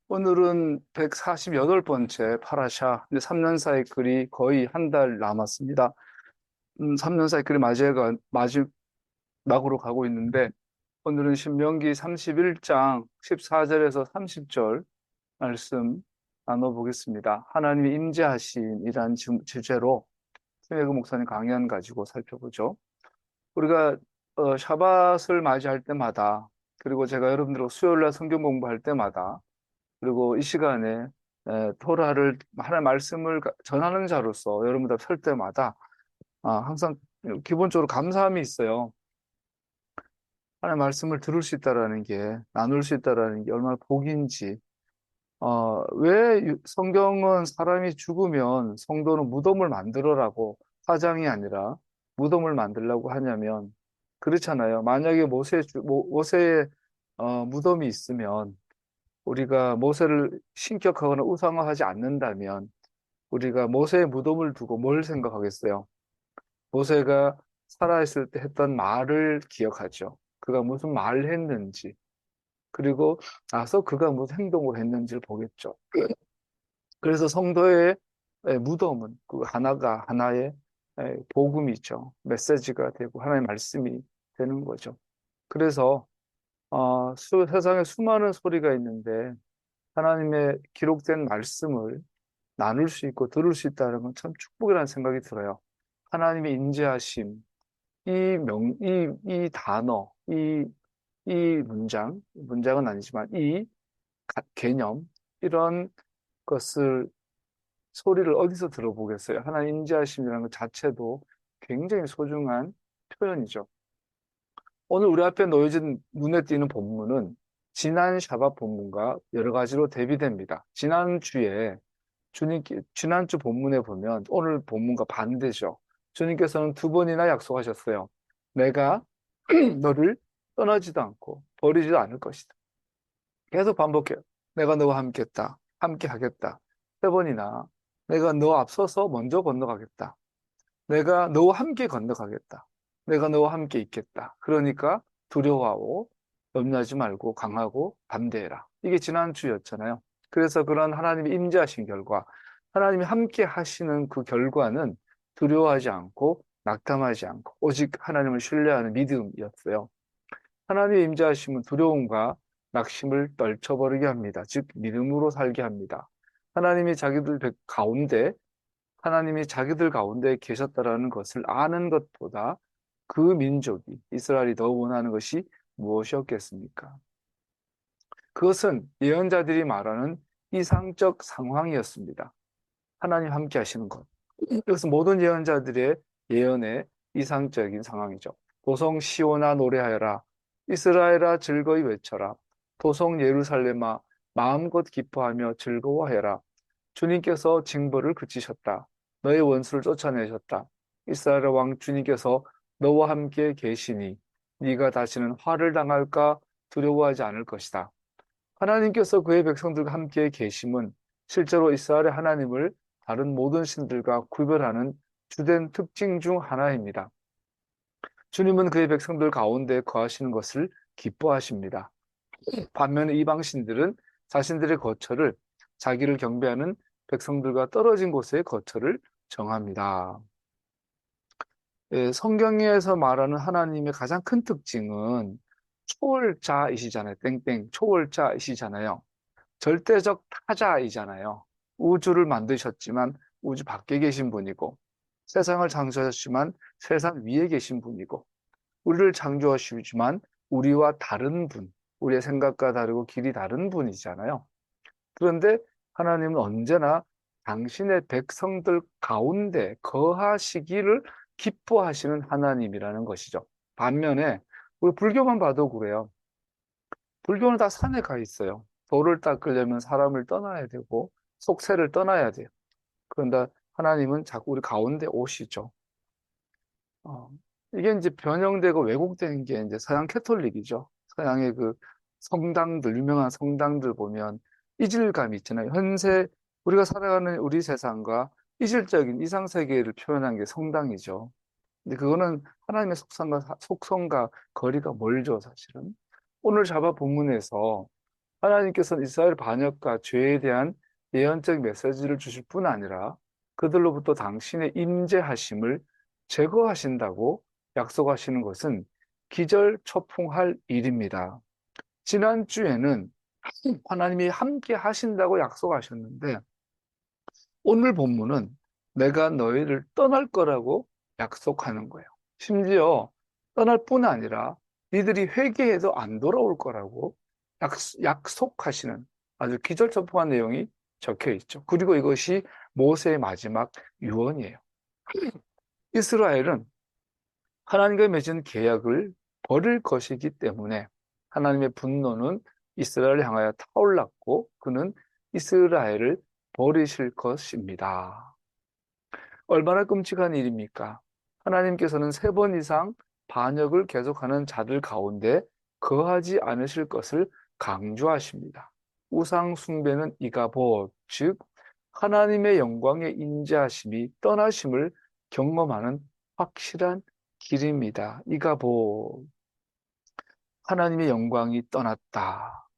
오늘은 148번째 파라샤. 이제 3년 사이클이 거의 한 달 남았습니다. 3년 사이클이 마지막으로 가고 있는데, 오늘은 신명기 31장 14절에서 30절 말씀 나눠보겠습니다. 하나님이 임재하심이란 주제로 최혜구 목사님 강연 가지고 살펴보죠. 우리가 샤밧을 맞이할 때마다, 그리고 제가 여러분들과 수요일날 성경 공부할 때마다, 그리고 이 시간에 토라를 하나의 말씀을 전하는 자로서 여러분들 앞에 설 때마다 항상 기본적으로 감사함이 있어요. 하나의 말씀을 들을 수 있다라는 게, 나눌 수 있다라는 게 얼마나 복인지. 왜 성경은 사람이 죽으면 성도는 무덤을 만들어라고, 화장이 아니라 무덤을 만들라고 하냐면, 그렇잖아요. 만약에 모세의 무덤이 있으면, 우리가 모세를 신격하거나 우상화하지 않는다면 우리가 모세의 무덤을 두고 뭘 생각하겠어요? 모세가 살아있을 때 했던 말을 기억하죠. 그가 무슨 말을 했는지, 그리고 나서 그가 무슨 행동을 했는지를 보겠죠. 그래서 성도의 무덤은 그 하나가 하나의 복음이죠. 메시지가 되고 하나의 말씀이 되는 거죠. 그래서 세상에 수많은 소리가 있는데 하나님의 기록된 말씀을 나눌 수 있고 들을 수 있다는 건 참 축복이라는 생각이 들어요. 하나님의 인자하심, 이 단어, 이 문장은 아니지만 개념, 이런 것을, 소리를 어디서 들어보겠어요? 하나님 인자하심이라는 것 자체도 굉장히 소중한 표현이죠. 오늘 우리 앞에 놓여진 눈에 띄는 본문은 지난 샤bat 본문과 여러 가지로 대비됩니다. 지난주 본문에 보면 오늘 본문과 반대죠. 주님께서는 두 번이나 약속하셨어요. 내가 너를 떠나지도 않고 버리지도 않을 것이다. 계속 반복해요. 내가 너와 함께했다. 함께 하겠다. 세 번이나 내가 너 앞서서 먼저 건너가겠다. 내가 너와 함께 건너가겠다. 내가 너와 함께 있겠다. 그러니까 두려워하고 염려하지 말고 강하고 담대해라. 이게 지난주였잖아요. 그래서 그런 하나님이 임재하신 결과, 하나님이 함께 하시는 그 결과는 두려워하지 않고 낙담하지 않고 오직 하나님을 신뢰하는 믿음이었어요. 하나님의 임재하심은 두려움과 낙심을 떨쳐버리게 합니다. 즉 믿음으로 살게 합니다. 하나님이 하나님이 자기들 가운데 계셨다라는 것을 아는 것보다 그 민족이, 이스라엘이 더 원하는 것이 무엇이었겠습니까? 그것은 예언자들이 말하는 이상적 상황이었습니다. 하나님 함께 하시는 것. 그래서 모든 예언자들의 예언의 이상적인 상황이죠. 도성 시온아 노래하여라. 이스라엘아 즐거이 외쳐라. 도성 예루살렘아 마음껏 기뻐하며 즐거워해라. 주님께서 징벌을 그치셨다. 너의 원수를 쫓아내셨다. 이스라엘 왕 주님께서 너와 함께 계시니 네가 다시는 화를 당할까 두려워하지 않을 것이다. 하나님께서 그의 백성들과 함께 계심은 실제로 이스라엘의 하나님을 다른 모든 신들과 구별하는 주된 특징 중 하나입니다. 주님은 그의 백성들 가운데 거하시는 것을 기뻐하십니다. 반면에 이방 신들은 자신들의 거처를, 자기를 경배하는 백성들과 떨어진 곳의 거처를 정합니다. 성경에서 말하는 하나님의 가장 큰 특징은 초월자이시잖아요. 땡땡, 초월자이시잖아요. 절대적 타자이잖아요. 우주를 만드셨지만 우주 밖에 계신 분이고, 세상을 창조하셨지만 세상 위에 계신 분이고, 우리를 창조하시지만 우리와 다른 분, 우리의 생각과 다르고 길이 다른 분이잖아요. 그런데 하나님은 언제나 당신의 백성들 가운데 거하시기를 기뻐하시는 하나님이라는 것이죠. 반면에 우리 불교만 봐도 그래요. 불교는 다 산에 가 있어요. 돌을 닦으려면 사람을 떠나야 되고 속세를 떠나야 돼요. 그런데 하나님은 자꾸 우리 가운데 오시죠. 어, 이게 이제 변형되고 왜곡된 게 이제 서양 캐톨릭이죠. 서양의 그 성당들, 유명한 성당들 보면 이질감이 있잖아요. 우리가 살아가는 우리 세상과 이질적인 이상세계를 표현한 게 성당이죠. 근데 그거는 하나님의 속성과 거리가 멀죠, 사실은. 오늘 자바 본문에서 하나님께서는 이스라엘 반역과 죄에 대한 예언적 메시지를 주실 뿐 아니라 그들로부터 당신의 임재하심을 제거하신다고 약속하시는 것은 기절초풍할 일입니다. 지난주에는 하나님이 함께 하신다고 약속하셨는데 오늘 본문은 내가 너희를 떠날 거라고 약속하는 거예요. 심지어 떠날 뿐 아니라 니들이 회개해도 안 돌아올 거라고 약속하시는 아주 기절초풍한 내용이 적혀 있죠. 그리고 이것이 모세의 마지막 유언이에요. 이스라엘은 하나님과 맺은 계약을 버릴 것이기 때문에 하나님의 분노는 이스라엘을 향하여 타올랐고 그는 이스라엘을 버리실 것입니다. 얼마나 끔찍한 일입니까? 하나님께서는 3번 이상 반역을 계속하는 자들 가운데 거하지 않으실 것을 강조하십니다. 우상 숭배는 이가봇, 즉 하나님의 영광의 인자하심이 떠나심을 경험하는 확실한 길입니다. 이가봇, 하나님의 영광이 떠났다.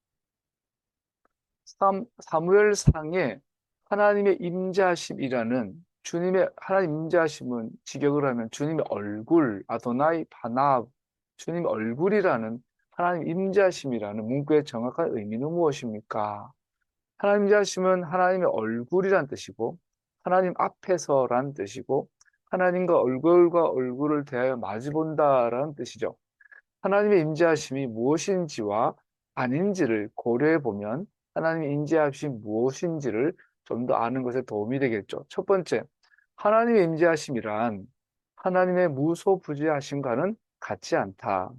사무엘상에 하나님의 임재하심이라는 주님의 하나님 임재하심은 직역을 하면 주님의 얼굴, 아도나이 바납, 주님의 얼굴이라는 하나님 임재하심이라는 문구의 정확한 의미는 무엇입니까? 하나님 임재하심은 하나님의 얼굴이란 뜻이고 하나님 앞에서란 뜻이고 하나님과 얼굴과 얼굴을 대하여 마주본다라는 뜻이죠. 하나님의 임재하심이 무엇인지와 아닌지를 고려해 보면 하나님의 임재하심이 무엇인지를 좀 더 아는 것에 도움이 되겠죠. 첫 번째, 하나님의 임재하심이란 하나님의 무소부재하심과는 같지 않다.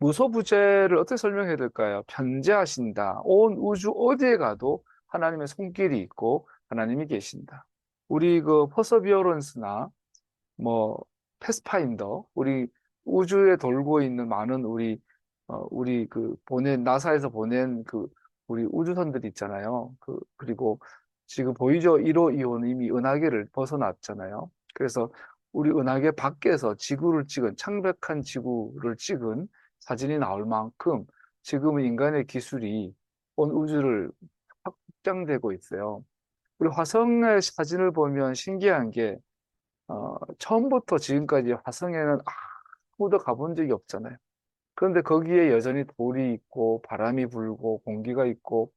무소부재를 어떻게 설명해야 될까요? 편재하신다. 온 우주 어디에 가도 하나님의 손길이 있고 하나님이 계신다. 우리 그 퍼서비어런스나 뭐 패스파인더, 우리 우주에 돌고 있는 많은 우리 그 보낸 나사에서 보낸 그 우리 우주선들이 있잖아요. 그리고 지금 보이죠? 1호, 2호는 이미 은하계를 벗어났잖아요. 그래서 우리 은하계 밖에서 지구를 찍은 창백한 지구를 찍은 사진이 나올 만큼 지금은 인간의 기술이 온 우주를 확장되고 있어요. 우리 화성의 사진을 보면 신기한 게 처음부터 지금까지 화성에는 아무도 가본 적이 없잖아요. 그런데 거기에 여전히 돌이 있고, 바람이 불고, 공기가 있고,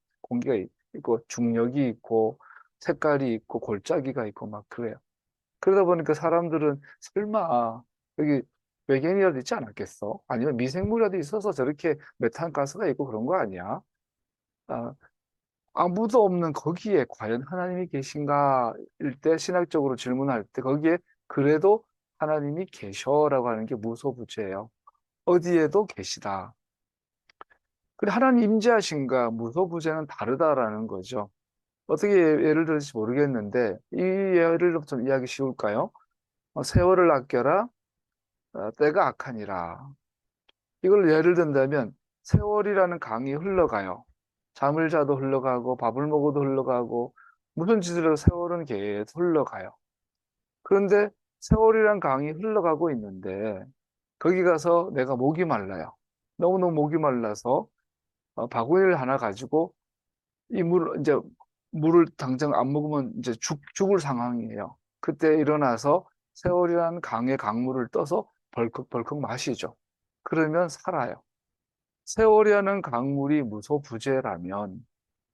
중력이 있고, 색깔이 있고, 골짜기가 있고, 막 그래요. 그러다 보니까 사람들은 설마 여기 외계인이라도 있지 않았겠어? 아니면 미생물이라도 있어서 저렇게 메탄가스가 있고 그런 거 아니야? 아, 아무도 없는 거기에 과연 하나님이 계신가? 일 때 신학적으로 질문할 때 거기에 그래도 하나님이 계셔라고 하는 게 무소부재예요. 어디에도 계시다. 그래 하나님 임재하신가 무소부재는 다르다라는 거죠. 어떻게 예를 들을지 모르겠는데 이 예를 좀 이야기 쉬울까요? 세월을 아껴라 때가 악하니라. 이걸 예를 든다면 세월이라는 강이 흘러가요. 잠을 자도 흘러가고 밥을 먹어도 흘러가고 무슨 짓을 해도 세월은 계속 흘러가요. 그런데 세월이란 강이 흘러가고 있는데 거기 가서 내가 목이 말라요. 너무너무 목이 말라서 바구니를 하나 가지고 이제 물을 당장 안 먹으면 이제 죽을 상황이에요. 그때 일어나서 세월이라는 강의 강물을 떠서 벌컥벌컥 마시죠. 그러면 살아요. 세월이라는 강물이 무소부재라면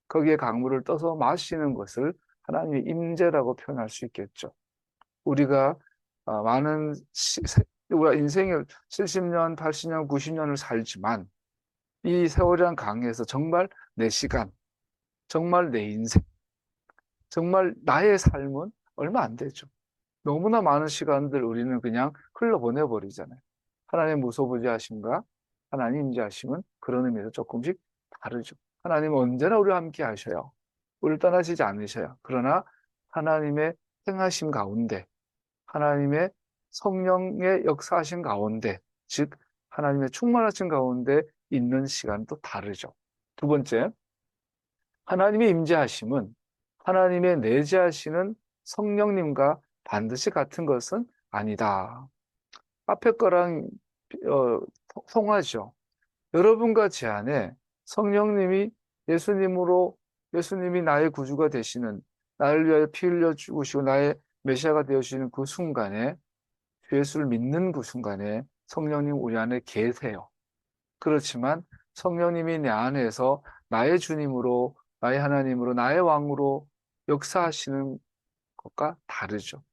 거기에 강물을 떠서 마시는 것을 하나님의 임재라고 표현할 수 있겠죠. 우리가 많은 우리가 인생을 70년, 80년, 90년을 살지만 이 세월이라는 강에서 정말 내 시간, 정말 내 인생, 정말 나의 삶은 얼마 안 되죠. 너무나 많은 시간들 우리는 그냥 흘러보내버리잖아요. 하나님의 무소부재하심과 하나님 임재하심은 그런 의미에서 조금씩 다르죠. 하나님은 언제나 우리와 함께 하셔요. 우리를 떠나시지 않으셔요. 그러나 하나님의 행하심 가운데, 하나님의 성령의 역사하신 가운데, 즉 하나님의 충만하신 가운데 있는 시간은 또 다르죠. 두 번째, 하나님의 임재하심은 하나님의 내재하시는 성령님과 반드시 같은 것은 아니다. 앞에 거랑 어, 통하죠. 여러분과 제 안에 성령님이 예수님이 나의 구주가 되시는, 나를 위하여 피 흘려 죽으시고 나의 메시아가 되어주시는 그 순간에, 주 예수를 믿는 그 순간에 성령님 우리 안에 계세요. 그렇지만 성령님이 내 안에서 나의 주님으로, 나의 하나님으로, 나의 왕으로 역사하시는 것과 다르죠.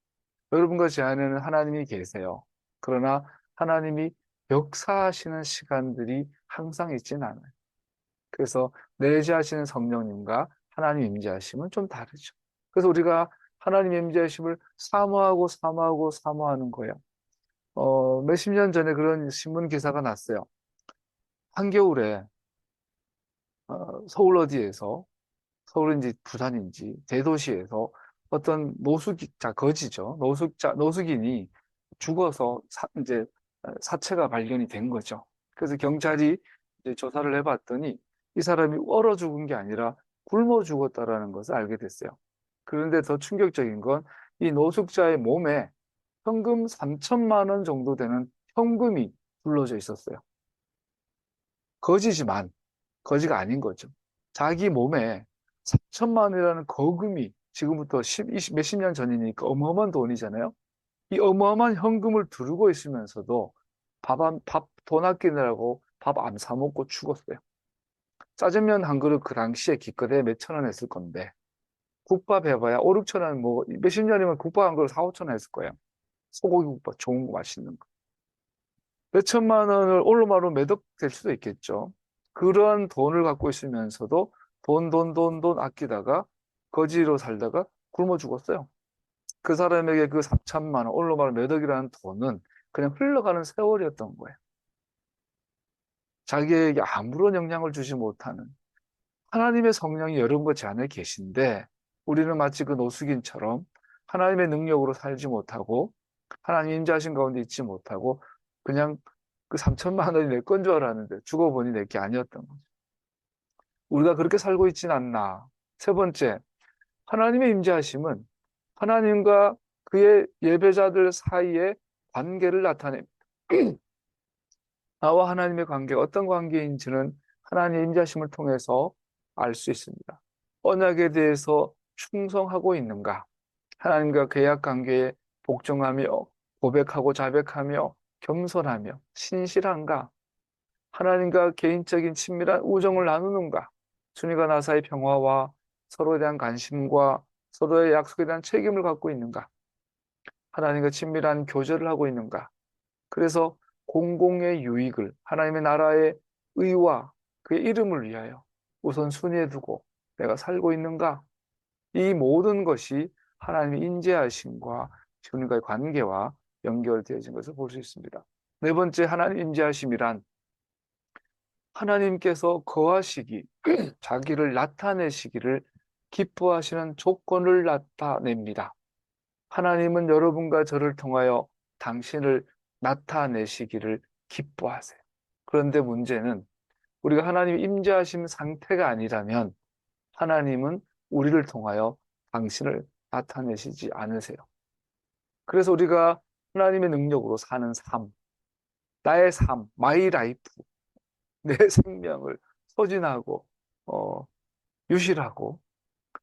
여러분과 제 안에는 하나님이 계세요. 그러나 하나님이 역사하시는 시간들이 항상 있진 않아요. 그래서 내재하시는 성령님과 하나님 임재하심은 좀 다르죠. 그래서 우리가 하나님 임재하심을 사모하는 거예요. 몇십 년 전에 그런 신문 기사가 났어요. 한겨울에 서울 어디에서, 서울인지 부산인지 대도시에서 어떤 거지죠. 노숙인이 죽어서 이제 사체가 발견이 된 거죠. 그래서 경찰이 이제 조사를 해봤더니 이 사람이 얼어 죽은 게 아니라 굶어 죽었다라는 것을 알게 됐어요. 그런데 더 충격적인 건 이 노숙자의 몸에 현금 3천만 원 정도 되는 현금이 둘러져 있었어요. 거지지만 거지가 아닌 거죠. 자기 몸에 3천만 원이라는 거금이 지금부터 20 몇십 년 전이니까 어마어마한 돈이잖아요. 이 어마어마한 현금을 두르고 있으면서도 돈 아끼느라고 밥 안 사 먹고 죽었어요. 짜장면 한 그릇 그 당시에 기껏해 몇천 원 했을 건데, 국밥 해봐야 5, 6천 원, 뭐 몇십 년이면 국밥 한 그릇 4, 5천 원 했을 거예요. 소고기 국밥 좋은 거 맛있는 거. 몇천만 원을 올로마로 매덕될 수도 있겠죠. 그런 돈을 갖고 있으면서도 돈 아끼다가 거지로 살다가 굶어 죽었어요. 그 사람에게 그 3천만 원, 올로마로 매덕이라는 돈은 그냥 흘러가는 세월이었던 거예요. 자기에게 아무런 영향을 주지 못하는 하나님의 성령이 여러분과 제 안에 계신데, 우리는 마치 그 노숙인처럼 하나님의 능력으로 살지 못하고 하나님 임재하신 가운데 있지 못하고 그냥 그 3천만 원이 내 건 줄 알았는데 죽어보니 내 게 아니었던 거죠. 우리가 그렇게 살고 있진 않나. 세 번째, 하나님의 임재하심은 하나님과 그의 예배자들 사이의 관계를 나타냅니다. 나와 하나님의 관계가 어떤 관계인지는 하나님의 임재하심을 통해서 알 수 있습니다. 언약에 대해서 충성하고 있는가? 하나님과 계약 관계에 복종하며 고백하고 자백하며 겸손하며 신실한가? 하나님과 개인적인 친밀한 우정을 나누는가? 주님과 나 사이 평화와 서로에 대한 관심과 서로의 약속에 대한 책임을 갖고 있는가? 하나님과 친밀한 교제를 하고 있는가? 그래서 공공의 유익을, 하나님의 나라의 의와 그의 이름을 위하여 우선 순위에 두고 내가 살고 있는가? 이 모든 것이 하나님의 인재하심과 주님과의 관계와 연결되어진 것을 볼 수 있습니다. 네 번째, 하나님 인재하심이란 하나님께서 거하시기, 자기를 나타내시기를 기뻐하시는 조건을 나타냅니다. 하나님은 여러분과 저를 통하여 당신을 나타내시기를 기뻐하세요. 그런데 문제는 우리가 하나님 임재하심 상태가 아니라면 하나님은 우리를 통하여 당신을 나타내시지 않으세요. 그래서 우리가 하나님의 능력으로 사는 삶, 나의 삶, 마이 라이프, 내 생명을 소진하고 유실하고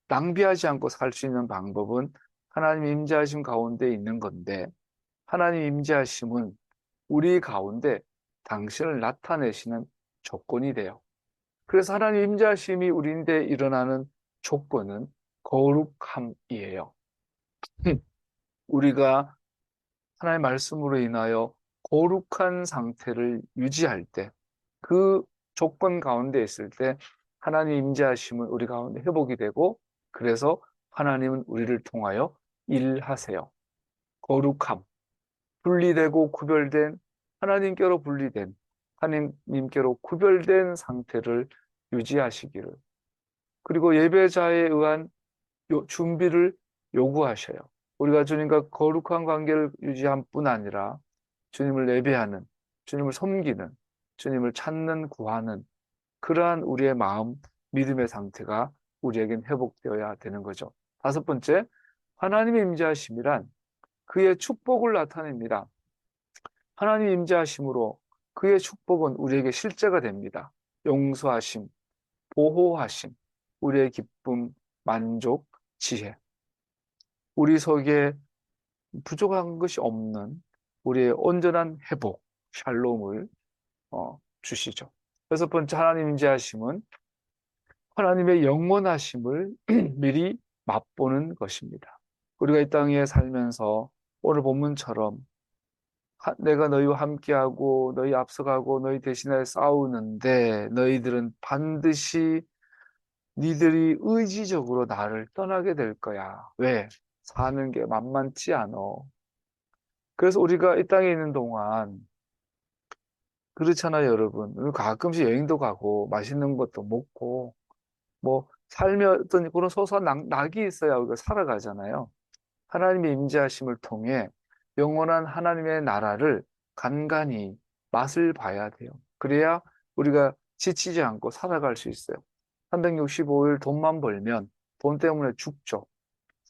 낭비하지 않고 살 수 있는 방법은 하나님 임재하심 가운데 있는 건데, 하나님 임재하심은 우리 가운데 당신을 나타내시는 조건이 돼요. 그래서 하나님 임재하심이 우리인데 일어나는 조건은 거룩함이에요. 우리가 하나님의 말씀으로 인하여 거룩한 상태를 유지할 때, 그 조건 가운데 있을 때 하나님 임재하심은 우리 가운데 회복이 되고, 그래서 하나님은 우리를 통하여 일하세요. 거룩함, 분리되고 구별된, 하나님께로 분리된, 하나님께로 구별된 상태를 유지하시기를, 그리고 예배자에 의한 준비를 요구하셔요. 우리가 주님과 거룩한 관계를 유지한 뿐 아니라 주님을 예배하는, 주님을 섬기는, 주님을 찾는, 구하는 그러한 우리의 마음, 믿음의 상태가 우리에겐 회복되어야 되는 거죠. 다섯 번째, 하나님의 임재하심이란 그의 축복을 나타냅니다. 하나님 임재하심으로 그의 축복은 우리에게 실제가 됩니다. 용서하심, 보호하심, 우리의 기쁨, 만족, 지혜, 우리 속에 부족한 것이 없는 우리의 온전한 회복, 샬롬을 주시죠. 여섯 번째 하나님 임재하심은 하나님의 영원하심을 미리 맛보는 것입니다. 우리가 이 땅에 살면서 오늘 본문처럼 내가 너희와 함께하고 너희 앞서가고 너희 대신하여 싸우는데 너희들은 반드시 니들이 의지적으로 나를 떠나게 될 거야. 왜? 사는 게 만만치 않아. 그래서 우리가 이 땅에 있는 동안 그렇잖아요, 여러분. 가끔씩 여행도 가고 맛있는 것도 먹고 뭐 삶의 어떤 그런 소소한 낙이 있어야 우리가 살아가잖아요. 하나님의 임재하심을 통해 영원한 하나님의 나라를 간간히 맛을 봐야 돼요. 그래야 우리가 지치지 않고 살아갈 수 있어요. 365일 돈만 벌면 돈 때문에 죽죠.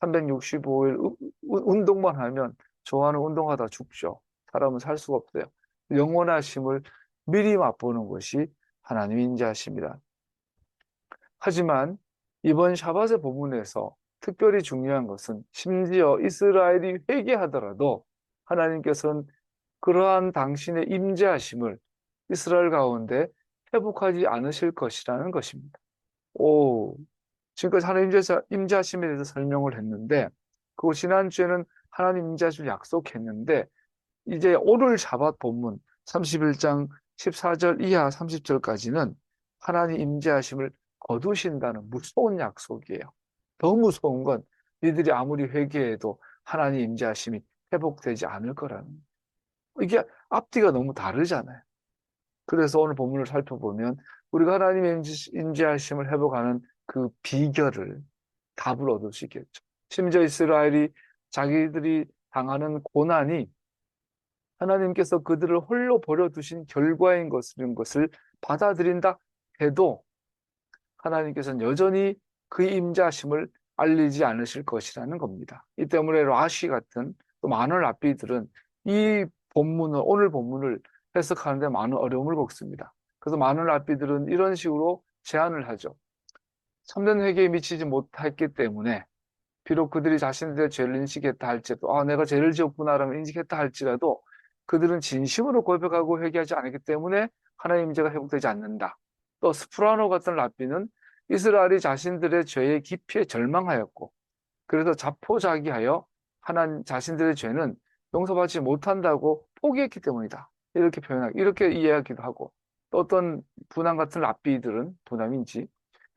365일 운동만 하면 좋아하는 운동하다 죽죠. 사람은 살 수가 없어요. 영원하심을 미리 맛보는 것이 하나님의 인자하심이다. 하지만 이번 샤밧의 본문에서 특별히 중요한 것은 심지어 이스라엘이 회개하더라도 하나님께서는 그러한 당신의 임재하심을 이스라엘 가운데 회복하지 않으실 것이라는 것입니다. 오, 지금까지 하나님 임재하심에 대해서 설명을 했는데 그 지난주에는 하나님 임재하심을 약속했는데 이제 오늘 샤밧 본문 31장 14절 이하 30절까지는 하나님 임재하심을 거두신다는 무서운 약속이에요. 더 무서운 건 니들이 아무리 회개해도 하나님 임재하심이 회복되지 않을 거라는 거예요. 이게 앞뒤가 너무 다르잖아요. 그래서 오늘 본문을 살펴보면 우리가 하나님의 임재하심을 회복하는 그 비결을 답을 얻을 수 있겠죠. 심지어 이스라엘이 자기들이 당하는 고난이 하나님께서 그들을 홀로 버려두신 결과인 것을 받아들인다 해도 하나님께서는 여전히 그 임자심을 알리지 않으실 것이라는 겁니다. 이 때문에 라시 같은 또 많은 랍비들은 이 본문을, 오늘 본문을 해석하는데 많은 어려움을 겪습니다. 그래서 많은 랍비들은 이런 식으로 제안을 하죠. 참된 회개에 미치지 못했기 때문에 비록 그들이 자신들의 죄를 인식했다 할지라도 내가 죄를 지었구나라면 인식했다 할지라도 그들은 진심으로 고백하고 회개하지 않았기 때문에 하나님의 임재가 회복되지 않는다. 또 스프라노 같은 랍비는 이스라엘이 자신들의 죄의 깊이에 절망하였고 그래서 자포자기하여 하나님 자신들의 죄는 용서받지 못한다고 포기했기 때문이다. 이렇게 표현하고 이렇게 이해하기도 하고 또 어떤 분한 같은 랍비들은 분함인지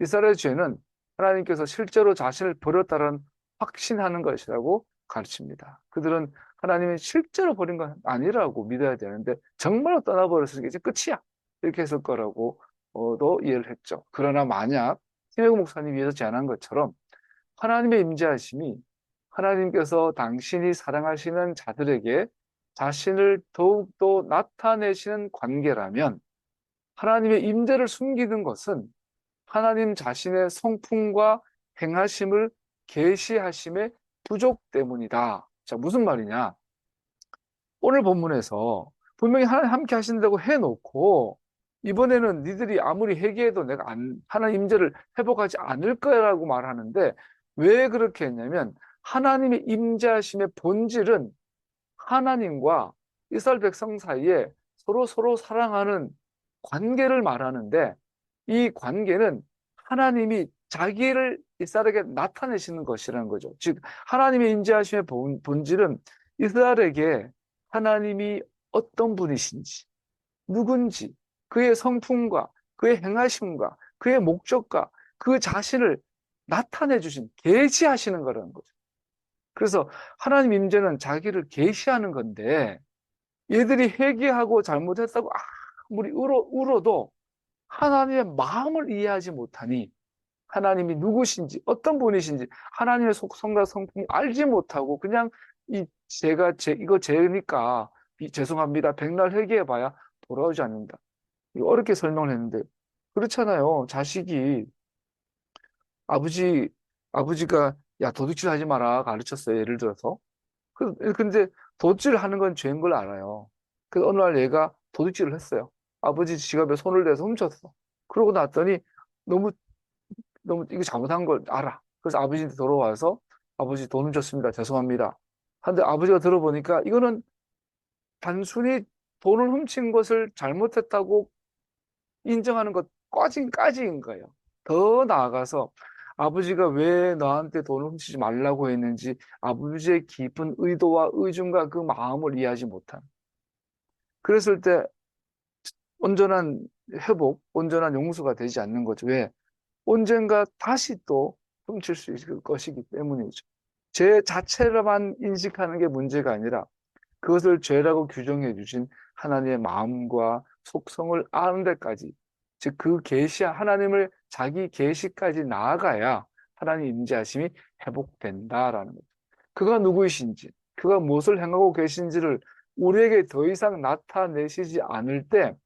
이스라엘의 죄는 하나님께서 실제로 자신을 버렸다는 확신하는 것이라고 가르칩니다. 그들은 하나님이 실제로 버린 건 아니라고 믿어야 되는데 정말로 떠나버렸으니까 이제 끝이야. 이렇게 했을 거라고 도 이해를 했죠. 그러나 만약 김혜구 목사님이 위해서 제안한 것처럼 하나님의 임재하심이 하나님께서 당신이 사랑하시는 자들에게 자신을 더욱더 나타내시는 관계라면 하나님의 임재를 숨기는 것은 하나님 자신의 성품과 행하심을 계시하심의 부족 때문이다. 자, 무슨 말이냐? 오늘 본문에서 분명히 하나님 함께 하신다고 해놓고 이번에는 니들이 아무리 회개해도 내가 하나님 임재를 회복하지 않을 거라고 말하는데 왜 그렇게 했냐면 하나님의 임재하심의 본질은 하나님과 이스라엘 백성 사이에 서로 사랑하는 관계를 말하는데 이 관계는 하나님이 자기를 이스라엘에게 나타내시는 것이라는 거죠. 즉 하나님의 임재하심의 본질은 이스라엘에게 하나님이 어떤 분이신지, 누군지, 그의 성품과 그의 행하심과 그의 목적과 그 자신을 나타내 주신, 계시하시는 거라는 거죠. 그래서 하나님 임재는 자기를 계시하는 건데 얘들이 회개하고 잘못했다고 아무리 울어도 하나님의 마음을 이해하지 못하니 하나님이 누구신지 어떤 분이신지 하나님의 속성과 성품을 알지 못하고 그냥 이거 죄니까 죄송합니다. 백날 회개해봐야 돌아오지 않는다. 이거 어렵게 설명을 했는데 그렇잖아요. 자식이 아버지 아버지가 야 도둑질 하지 마라 가르쳤어요. 예를 들어서 근데 도둑질 하는 건 죄인 걸 알아요. 그래서 어느 날 얘가 도둑질을 했어요. 아버지 지갑에 손을 대서 훔쳤어. 그러고 났더니 너무 너무 이거 잘못한 걸 알아. 그래서 아버지한테 돌아와서 아버지 돈을 줬습니다. 죄송합니다. 근데 아버지가 들어보니까 이거는 단순히 돈을 훔친 것을 잘못했다고 인정하는 것까지인 거예요. 더 나아가서 아버지가 왜 너한테 돈을 훔치지 말라고 했는지 아버지의 깊은 의도와 의중과 그 마음을 이해하지 못한. 그랬을 때 온전한 회복, 온전한 용서가 되지 않는 거죠. 왜? 언젠가 다시 또 훔칠 수 있을 것이기 때문이죠. 죄 자체로만 인식하는 게 문제가 아니라 그것을 죄라고 규정해 주신 하나님의 마음과 속성을 아는 데까지, 즉 그 계시 하나님을 자기 계시까지 나아가야 하나님 임재하심이 회복된다라는 거죠. 그가 누구이신지, 그가 무엇을 행하고 계신지를 우리에게 더 이상 나타내시지 않을 때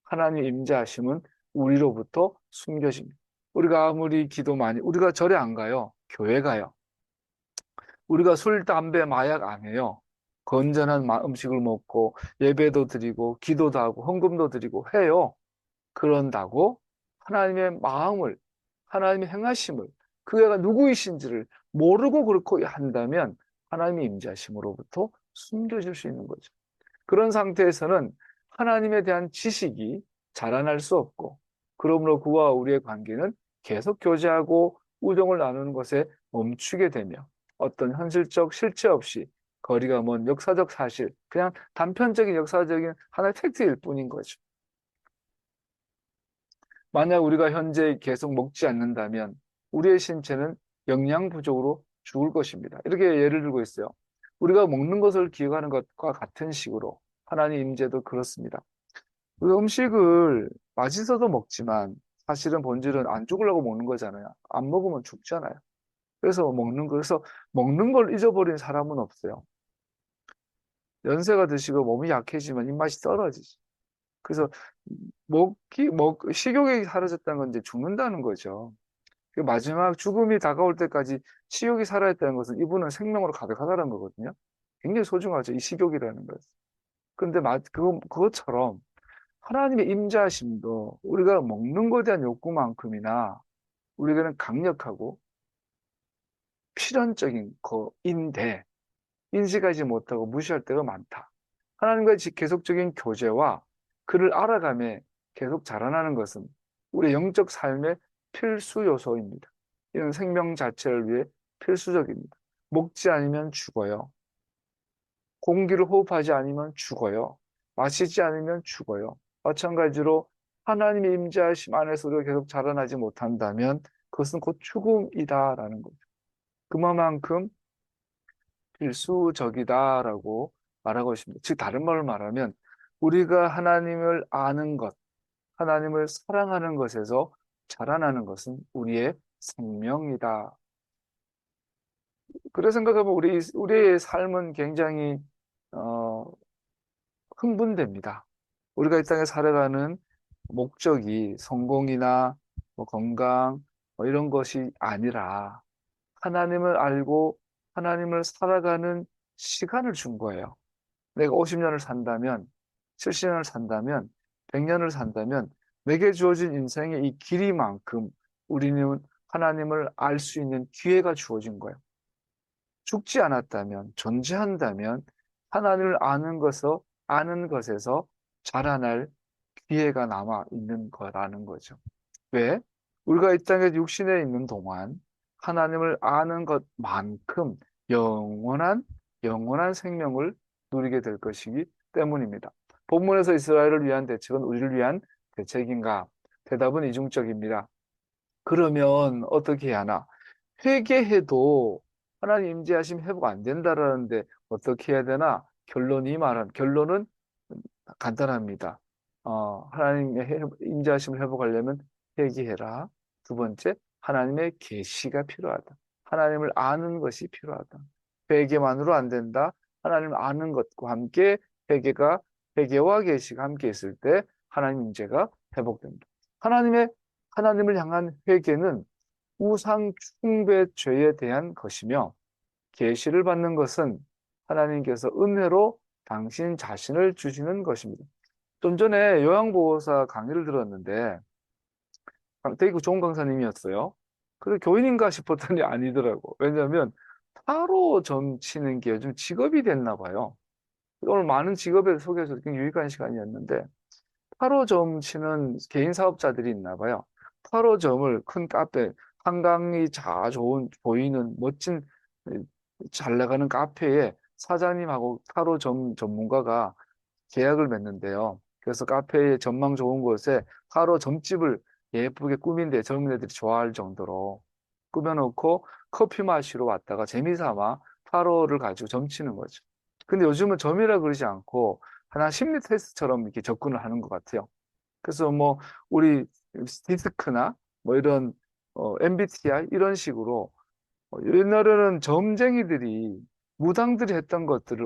하나님 임재하심은 우리로부터 숨겨집니다. 우리가 아무리 기도 많이, 우리가 절에 안 가요. 교회 가요. 우리가 술, 담배, 마약 안 해요. 건전한 음식을 먹고 예배도 드리고 기도도 하고 헌금도 드리고 해요. 그런다고 하나님의 마음을, 하나님의 행하심을, 그가 누구이신지를 모르고 그렇게 한다면 하나님의 임재하심으로부터 숨겨질 수 있는 거죠. 그런 상태에서는 하나님에 대한 지식이 자라날 수 없고, 그러므로 그와 우리의 관계는 계속 교제하고 우정을 나누는 것에 멈추게 되며 어떤 현실적 실체 없이 거리가 먼 역사적 사실, 그냥 단편적인 역사적인 하나의 팩트일 뿐인 거죠. 만약 우리가 현재 계속 먹지 않는다면 우리의 신체는 영양 부족으로 죽을 것입니다. 이렇게 예를 들고 있어요. 우리가 먹는 것을 기억하는 것과 같은 식으로 하나님 임재도 그렇습니다. 그 음식을 맛있어서 먹지만 사실은 본질은 안 죽으려고 먹는 거잖아요. 안 먹으면 죽잖아요. 그래서 먹는 걸 잊어버린 사람은 없어요. 연세가 드시고 몸이 약해지면 입맛이 떨어지죠. 그래서 식욕이 사라졌다는 건 이제 죽는다는 거죠. 그 마지막 죽음이 다가올 때까지 식욕이 살아있다는 것은 이분은 생명으로 가득하다는 거거든요. 굉장히 소중하죠. 이 식욕이라는 것. 근데 그것처럼 하나님의 임재하심도 우리가 먹는 것에 대한 욕구만큼이나 우리에게는 강력하고 필연적인 거인데 인식하지 못하고 무시할 때가 많다. 하나님과의 계속적인 교제와 그를 알아가며 계속 자라나는 것은 우리의 영적 삶의 필수 요소입니다. 이는 생명 자체를 위해 필수적입니다. 먹지 않으면 죽어요. 공기를 호흡하지 않으면 죽어요. 마시지 않으면 죽어요. 마찬가지로 하나님의 임재하심 안에서 우리가 계속 자라나지 못한다면 그것은 곧 죽음이다라는 거죠. 그만큼 필수적이다라고 말하고 있습니다. 즉 다른 말로 말하면 우리가 하나님을 아는 것, 하나님을 사랑하는 것에서 자라나는 것은 우리의 생명이다. 그래 생각하면 우리의 삶은 굉장히 어, 흥분됩니다. 우리가 이 땅에 살아가는 목적이 성공이나 뭐 건강 뭐 이런 것이 아니라 하나님을 알고 하나님을 살아가는 시간을 준 거예요. 내가 50년을 산다면, 70년을 산다면, 100년을 산다면 내게 주어진 인생의 이 길이만큼 우리는 하나님을 알 수 있는 기회가 주어진 거예요. 죽지 않았다면, 존재한다면 하나님을 아는 것에서 자라날 기회가 남아 있는 거라는 거죠. 왜? 우리가 이 땅에 육신에 있는 동안 하나님을 아는 것만큼 영원한, 영원한 생명을 누리게 될 것이기 때문입니다. 본문에서 이스라엘을 위한 대책은 우리를 위한 대책인가? 대답은 이중적입니다. 그러면 어떻게 해야 하나? 회개해도 하나님 임재하심 회복 안 된다라는데 어떻게 해야 되나? 결론은 간단합니다. 하나님의 임재하심을 회복하려면 회개해라. 두 번째, 하나님의 계시가 필요하다. 하나님을 아는 것이 필요하다. 회개만으로 안 된다. 하나님을 아는 것과 함께 회개와 계시가 함께 있을 때 하나님 임재가 회복됩니다. 하나님을 향한 회개는 우상 숭배 죄에 대한 것이며 계시를 받는 것은 하나님께서 은혜로 당신 자신을 주시는 것입니다. 좀 전에 요양보호사 강의를 들었는데 되게 좋은 강사님이었어요. 그래 교인인가 싶었더니 아니더라고. 왜냐하면 타로 점 치는 게 요즘 직업이 됐나 봐요. 오늘 많은 직업에 소개해서 굉장히 유익한 시간이었는데 타로 점 치는 개인 사업자들이 있나 봐요. 타로 점을 큰 카페, 한강이 좋은 보이는 멋진 잘 나가는 카페에 사장님하고 타로 점 전문가가 계약을 맺는데요. 그래서 카페에 전망 좋은 곳에 타로 점집을 예쁘게 꾸민데 젊은 애들이 좋아할 정도로 꾸며놓고 커피 마시러 왔다가 재미삼아 타로를 가지고 점치는 거죠. 근데 요즘은 점이라 그러지 않고 하나 심리 테스트처럼 이렇게 접근을 하는 것 같아요. 그래서 뭐 우리 디스크나 뭐 이런 MBTI 이런 식으로 옛날에는 점쟁이들이 무당들이 했던 것들을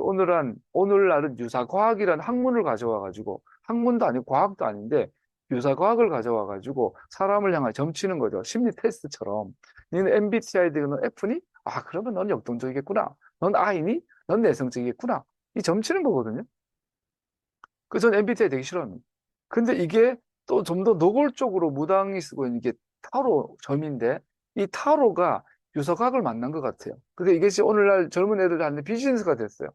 오늘날은 유사과학이라는 학문을 가져와 가지고 학문도 아니고 과학도 아닌데 유사과학을 가져와 가지고 사람을 향해 점치는 거죠. 심리 테스트처럼. 너는 MBTI 되는 F니? 아, 그러면 넌 역동적이겠구나. 넌 I니? 넌 내성적이겠구나. 이 점치는 거거든요. 그래서 저는 MBTI 되게 싫어합니다. 근데 이게 또 좀 더 노골적으로 무당이 쓰고 있는 게 타로 점인데 이 타로가 유서각을 만난 것 같아요. 근데 이게 지금 오늘날 젊은 애들한테 비즈니스가 됐어요.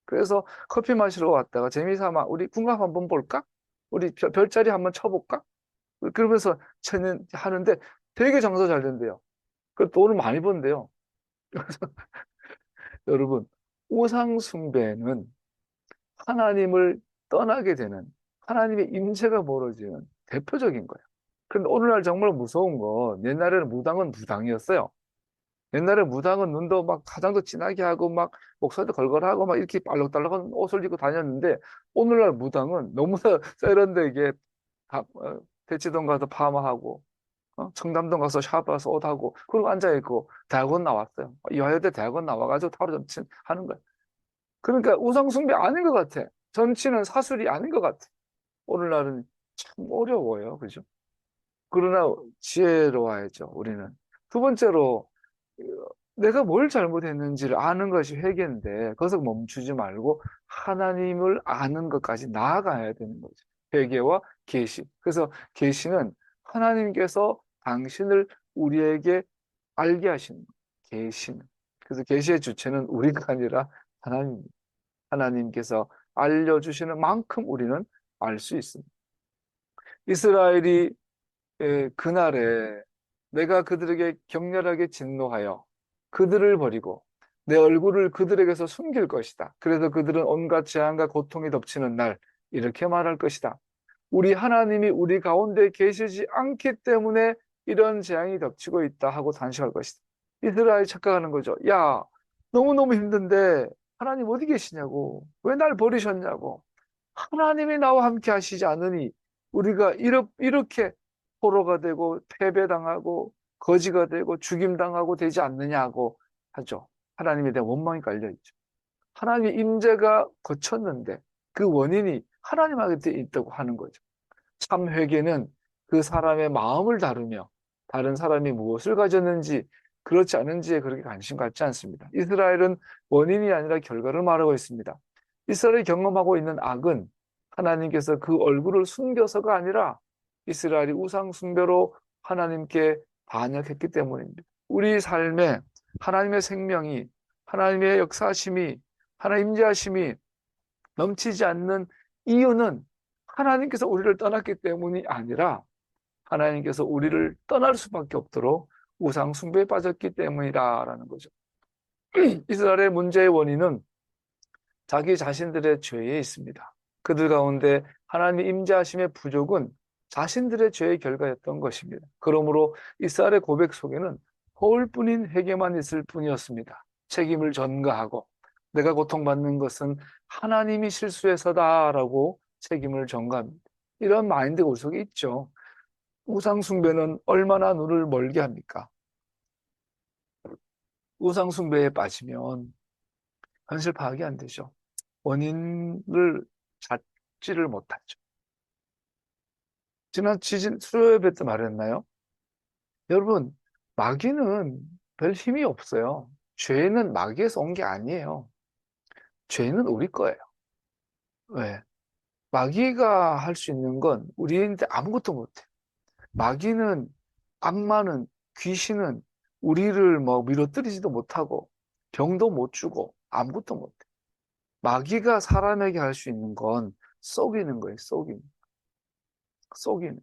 그래서 커피 마시러 왔다가 재미삼아 우리 궁합 한번 볼까? 우리 별자리 한번 쳐볼까? 그러면서 하는데 되게 장사 잘 된대요. 그 돈을 많이 번대요. 여러분, 우상숭배는 하나님을 떠나게 되는 하나님의 임재가 멀어지는 대표적인 거예요. 근데 오늘날 정말 무서운 건 옛날에는 무당은 무당이었어요. 옛날에 무당은 눈도 막 가장도 진하게 하고 막 목소리도 걸걸하고 막 이렇게 빨록달록한 옷을 입고 다녔는데 오늘날 무당은 너무나 세련되게 대치동 가서 파마하고 청담동 가서 샤브하서 옷하고 그러고 앉아있고 대학원 나왔어요. 이화여대 대학원 나와가지고 타로 점친 하는 거예요. 그러니까 우상숭배 아닌 것 같아. 점치는 사술이 아닌 것 같아. 오늘날은 참 어려워요. 그죠? 그러나 지혜로워야죠, 우리는. 두 번째로, 내가 뭘 잘못했는지를 아는 것이 회개인데, 거기서 멈추지 말고 하나님을 아는 것까지 나아가야 되는 거죠. 회개와 계시. 그래서 계시는 하나님께서 당신을 우리에게 알게 하시는 계시는. 그래서 계시의 주체는 우리가 아니라 하나님입니다. 하나님께서 알려주시는 만큼 우리는 알 수 있습니다. 이스라엘이 그날에 내가 그들에게 격렬하게 진노하여 그들을 버리고 내 얼굴을 그들에게서 숨길 것이다. 그래서 그들은 온갖 재앙과 고통이 덮치는 날 이렇게 말할 것이다. 우리 하나님이 우리 가운데 계시지 않기 때문에 이런 재앙이 덮치고 있다 하고 단식할 것이다. 이스라엘이 착각하는 거죠. 야, 너무너무 힘든데 하나님 어디 계시냐고. 왜 날 버리셨냐고. 하나님이 나와 함께 하시지 않으니 우리가 이렇게 포로가 되고 패배당하고 거지가 되고 죽임당하고 되지 않느냐고 하죠. 하나님에 대한 원망이 깔려있죠. 하나님의 임재가 거쳤는데 그 원인이 하나님한테 있다고 하는 거죠. 참 회개는 그 사람의 마음을 다루며 다른 사람이 무엇을 가졌는지 그렇지 않은지에 그렇게 관심 갖지 않습니다. 이스라엘은 원인이 아니라 결과를 말하고 있습니다. 이스라엘이 경험하고 있는 악은 하나님께서 그 얼굴을 숨겨서가 아니라 이스라엘이 우상 숭배로 하나님께 반역했기 때문입니다. 우리 삶에 하나님의 생명이 하나님의 역사하심이 하나님 임재하심이 넘치지 않는 이유는 하나님께서 우리를 떠났기 때문이 아니라 하나님께서 우리를 떠날 수밖에 없도록 우상 숭배에 빠졌기 때문이다라는 거죠. 이스라엘의 문제의 원인은 자기 자신들의 죄에 있습니다. 그들 가운데 하나님의 임재하심의 부족은 자신들의 죄의 결과였던 것입니다. 그러므로 이스라엘의 고백 속에는 허울뿐인 회개만 있을 뿐이었습니다. 책임을 전가하고 내가 고통받는 것은 하나님이 실수해서다라고 책임을 전가합니다. 이런 마인드가 우리 속에 있죠. 우상숭배는 얼마나 눈을 멀게 합니까? 우상숭배에 빠지면 현실 파악이 안 되죠. 원인을 찾지를 못하죠. 지난 수요예배 때 말했나요? 여러분, 마귀는 별 힘이 없어요. 죄는 마귀에서 온 게 아니에요. 죄는 우리 거예요. 왜? 마귀가 할 수 있는 건 우리한테 아무것도 못해요. 마귀는 악마는, 귀신은 우리를 뭐 밀어뜨리지도 못하고 병도 못 주고 아무것도 못해. 마귀가 사람에게 할 수 있는 건 속이는 거예요. 속이는.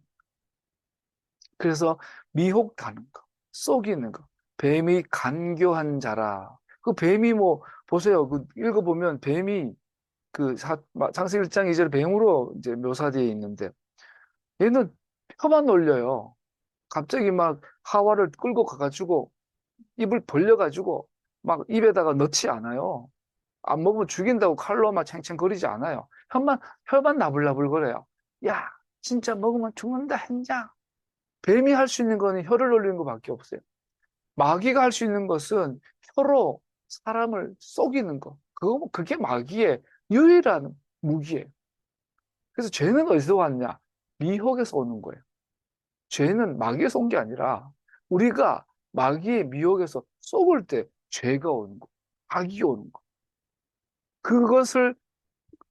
그래서 미혹하는 거, 속이는 거. 뱀이 간교한 자라. 그 뱀이 뭐 보세요. 그 읽어보면 뱀이 창세기 1장 2절 뱀으로 이제 묘사되어 있는데 얘는 혀만 올려요. 갑자기 막 하와를 끌고 가가지고 입을 벌려가지고 막 입에다가 넣지 않아요. 안 먹으면 죽인다고 칼로 막 챙챙거리지 않아요. 혀만 나불나불거려요. 야, 진짜 먹으면 죽는다, 현장. 뱀이 할 수 있는 거는 혀를 올리는 것밖에 없어요. 마귀가 할 수 있는 것은 혀로 사람을 속이는 거. 그게 마귀의 유일한 무기예요. 그래서 죄는 어디서 왔냐? 미혹에서 오는 거예요. 죄는 마귀에서 온 게 아니라 우리가 마귀의 미혹에서 속을 때 죄가 오는 거, 악이 오는 거. 그것을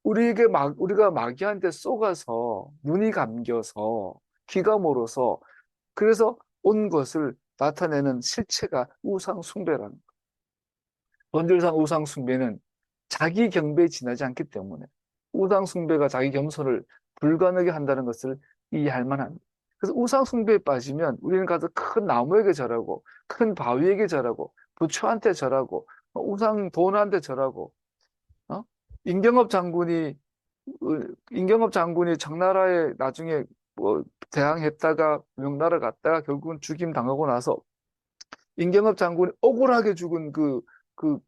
우리가 마귀한테 속아서 눈이 감겨서 귀가 멀어서 그래서 온 것을 나타내는 실체가 우상 숭배라는 거예요. 본질상 우상 숭배는 자기 경배에 지나지 않기 때문에 우상 숭배가 자기 겸손을 불가능하게 한다는 것을 이해할 만합니다. 그래서 우상 숭배에 빠지면 우리는 가서 큰 나무에게 절하고 큰 바위에게 절하고 부처한테 절하고 우상 돈한테 절하고 어? 임경업 장군이 임경업 장군이 청나라에 나중에 뭐 대항했다가 명나라 갔다가 결국은 죽임 당하고 나서 임경업 장군이 억울하게 죽은 그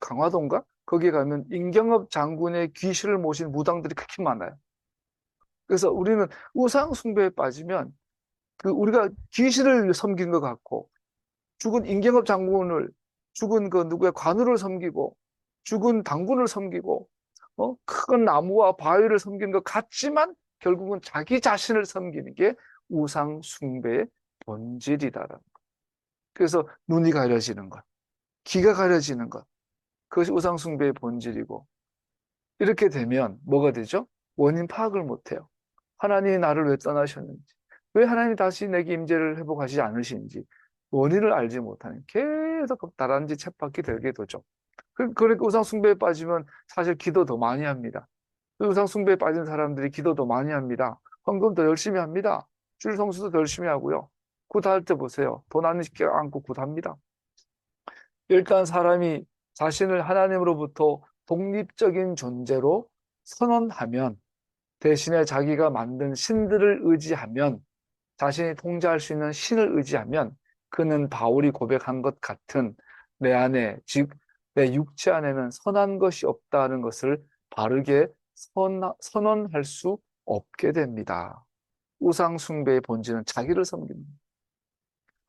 강화도인가? 거기 가면 임경업 장군의 귀신을 모신 무당들이 그렇게 많아요. 그래서 우리는 우상 숭배에 빠지면 우리가 귀신을 섬긴 것 같고 죽은 임경업 장군을 죽은 그 누구의 관우를 섬기고 죽은 당군을 섬기고 큰 나무와 바위를 섬기는 것 같지만 결국은 자기 자신을 섬기는 게 우상 숭배의 본질이다라는 것. 그래서 눈이 가려지는 것, 귀가 가려지는 것, 그것이 우상 숭배의 본질이고 이렇게 되면 뭐가 되죠? 원인 파악을 못해요. 하나님이 나를 왜 떠나셨는지, 왜 하나님이 다시 내게 임재를 회복하시지 않으시는지 원인을 알지 못하는 계속 다람쥐 쳇바퀴 들게 되죠. 그러니까 우상 숭배에 빠지면 사실 기도 더 많이 합니다. 우상 숭배에 빠진 사람들이 기도 더 많이 합니다. 헌금 더 열심히 합니다. 주일 성수도 더 열심히 하고요. 굿할 때 보세요. 돈 안 안고 굿합니다. 일단 사람이 자신을 하나님으로부터 독립적인 존재로 선언하면 대신에 자기가 만든 신들을 의지하면 자신이 통제할 수 있는 신을 의지하면 그는 바울이 고백한 것 같은 내 안에, 즉, 내 육체 안에는 선한 것이 없다는 것을 바르게 선언할 수 없게 됩니다. 우상숭배의 본질은 자기를 섬깁니다.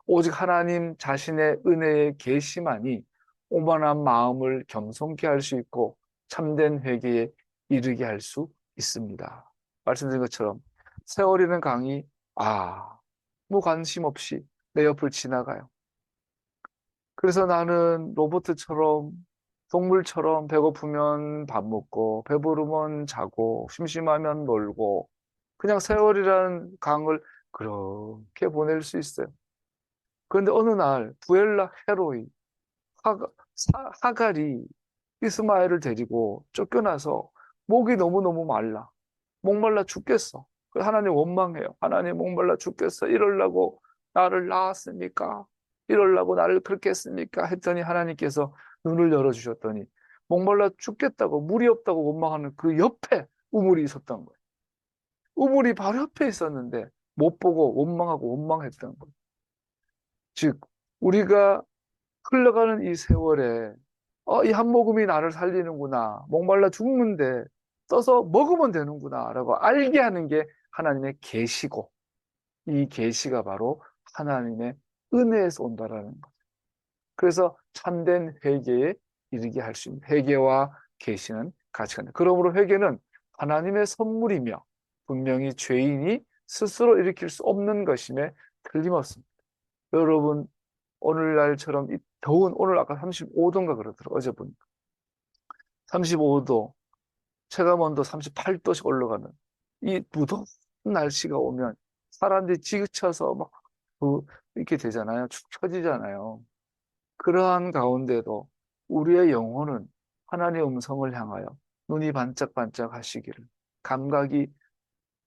오직 하나님 자신의 은혜의 계시만이 오만한 마음을 겸손케 할 수 있고 참된 회개에 이르게 할 수 있습니다. 말씀드린 것처럼 세월이는 강이 아무 관심 없이 내 옆을 지나가요. 그래서 나는 로봇처럼 동물처럼 배고프면 밥 먹고 배부르면 자고 심심하면 놀고 그냥 세월이라는 강을 그렇게 보낼 수 있어요. 그런데 어느 날 부엘라 헤로이 하갈이 이스마엘을 데리고 쫓겨나서 목이 너무너무 말라. 목말라 죽겠어. 하나님 원망해요. 하나님 목말라 죽겠어. 이러려고 나를 낳았습니까? 이러려고 나를 그렇게 했습니까? 했더니 하나님께서 눈을 열어주셨더니 목말라 죽겠다고 물이 없다고 원망하는 그 옆에 우물이 있었던 거예요. 우물이 바로 옆에 있었는데 못 보고 원망하고 원망했던 거예요. 즉 우리가 흘러가는 이 세월에 이 한 모금이 나를 살리는구나. 목말라 죽는데 떠서 먹으면 되는구나 라고 알게 하는 게 하나님의 계시고 이 계시가 바로 하나님의 은혜에서 온다라는 거죠. 그래서 참된 회개에 이르게 할 수 있는 회개와 계시는 같이 간다. 그러므로 회개는 하나님의 선물이며 분명히 죄인이 스스로 일으킬 수 없는 것임에 틀림없습니다. 여러분 오늘날처럼 이 더운 오늘 아까 35도인가 그러더라고요. 어제 보니까 35도 체감온도 38도씩 올라가는 이 무더운 날씨가 오면 사람들이 지쳐서 막 이렇게 되잖아요. 축 처지잖아요. 그러한 가운데도 우리의 영혼은 하나님의 음성을 향하여 눈이 반짝반짝 하시기를, 감각이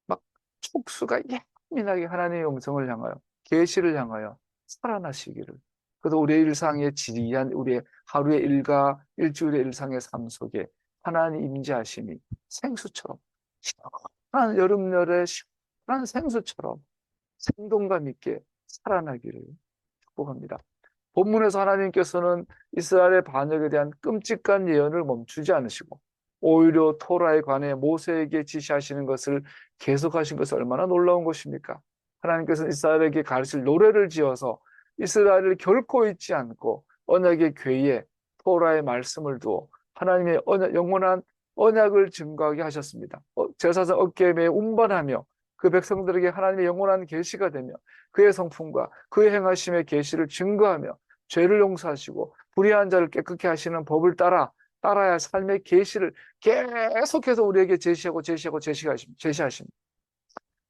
막 촉수가 예민하게 하나님의 음성을 향하여, 계시를 향하여 살아나시기를. 그래서 우리의 일상의 지리한 우리의 하루의 일과 일주일의 일상의 삶 속에 하나님 임재하심이 생수처럼, 시원한 여름날의 시원한 생수처럼 생동감 있게 살아나기를 축복합니다. 본문에서 하나님께서는 이스라엘의 반역에 대한 끔찍한 예언을 멈추지 않으시고 오히려 토라에 관해 모세에게 지시하시는 것을 계속하신 것이 얼마나 놀라운 것입니까? 하나님께서는 이스라엘에게 가르칠 노래를 지어서 이스라엘을 결코 잊지 않고 언약의 궤에 토라의 말씀을 두어 하나님의 영원한 언약을 증거하게 하셨습니다. 제사장 어깨에 매 운반하며 그 백성들에게 하나님의 영원한 계시가 되며 그의 성품과 그의 행하심의 계시를 증거하며 죄를 용서하시고 불의한 자를 깨끗게 하시는 법을 따라야 할 삶의 계시를 계속해서 우리에게 제시하십니다.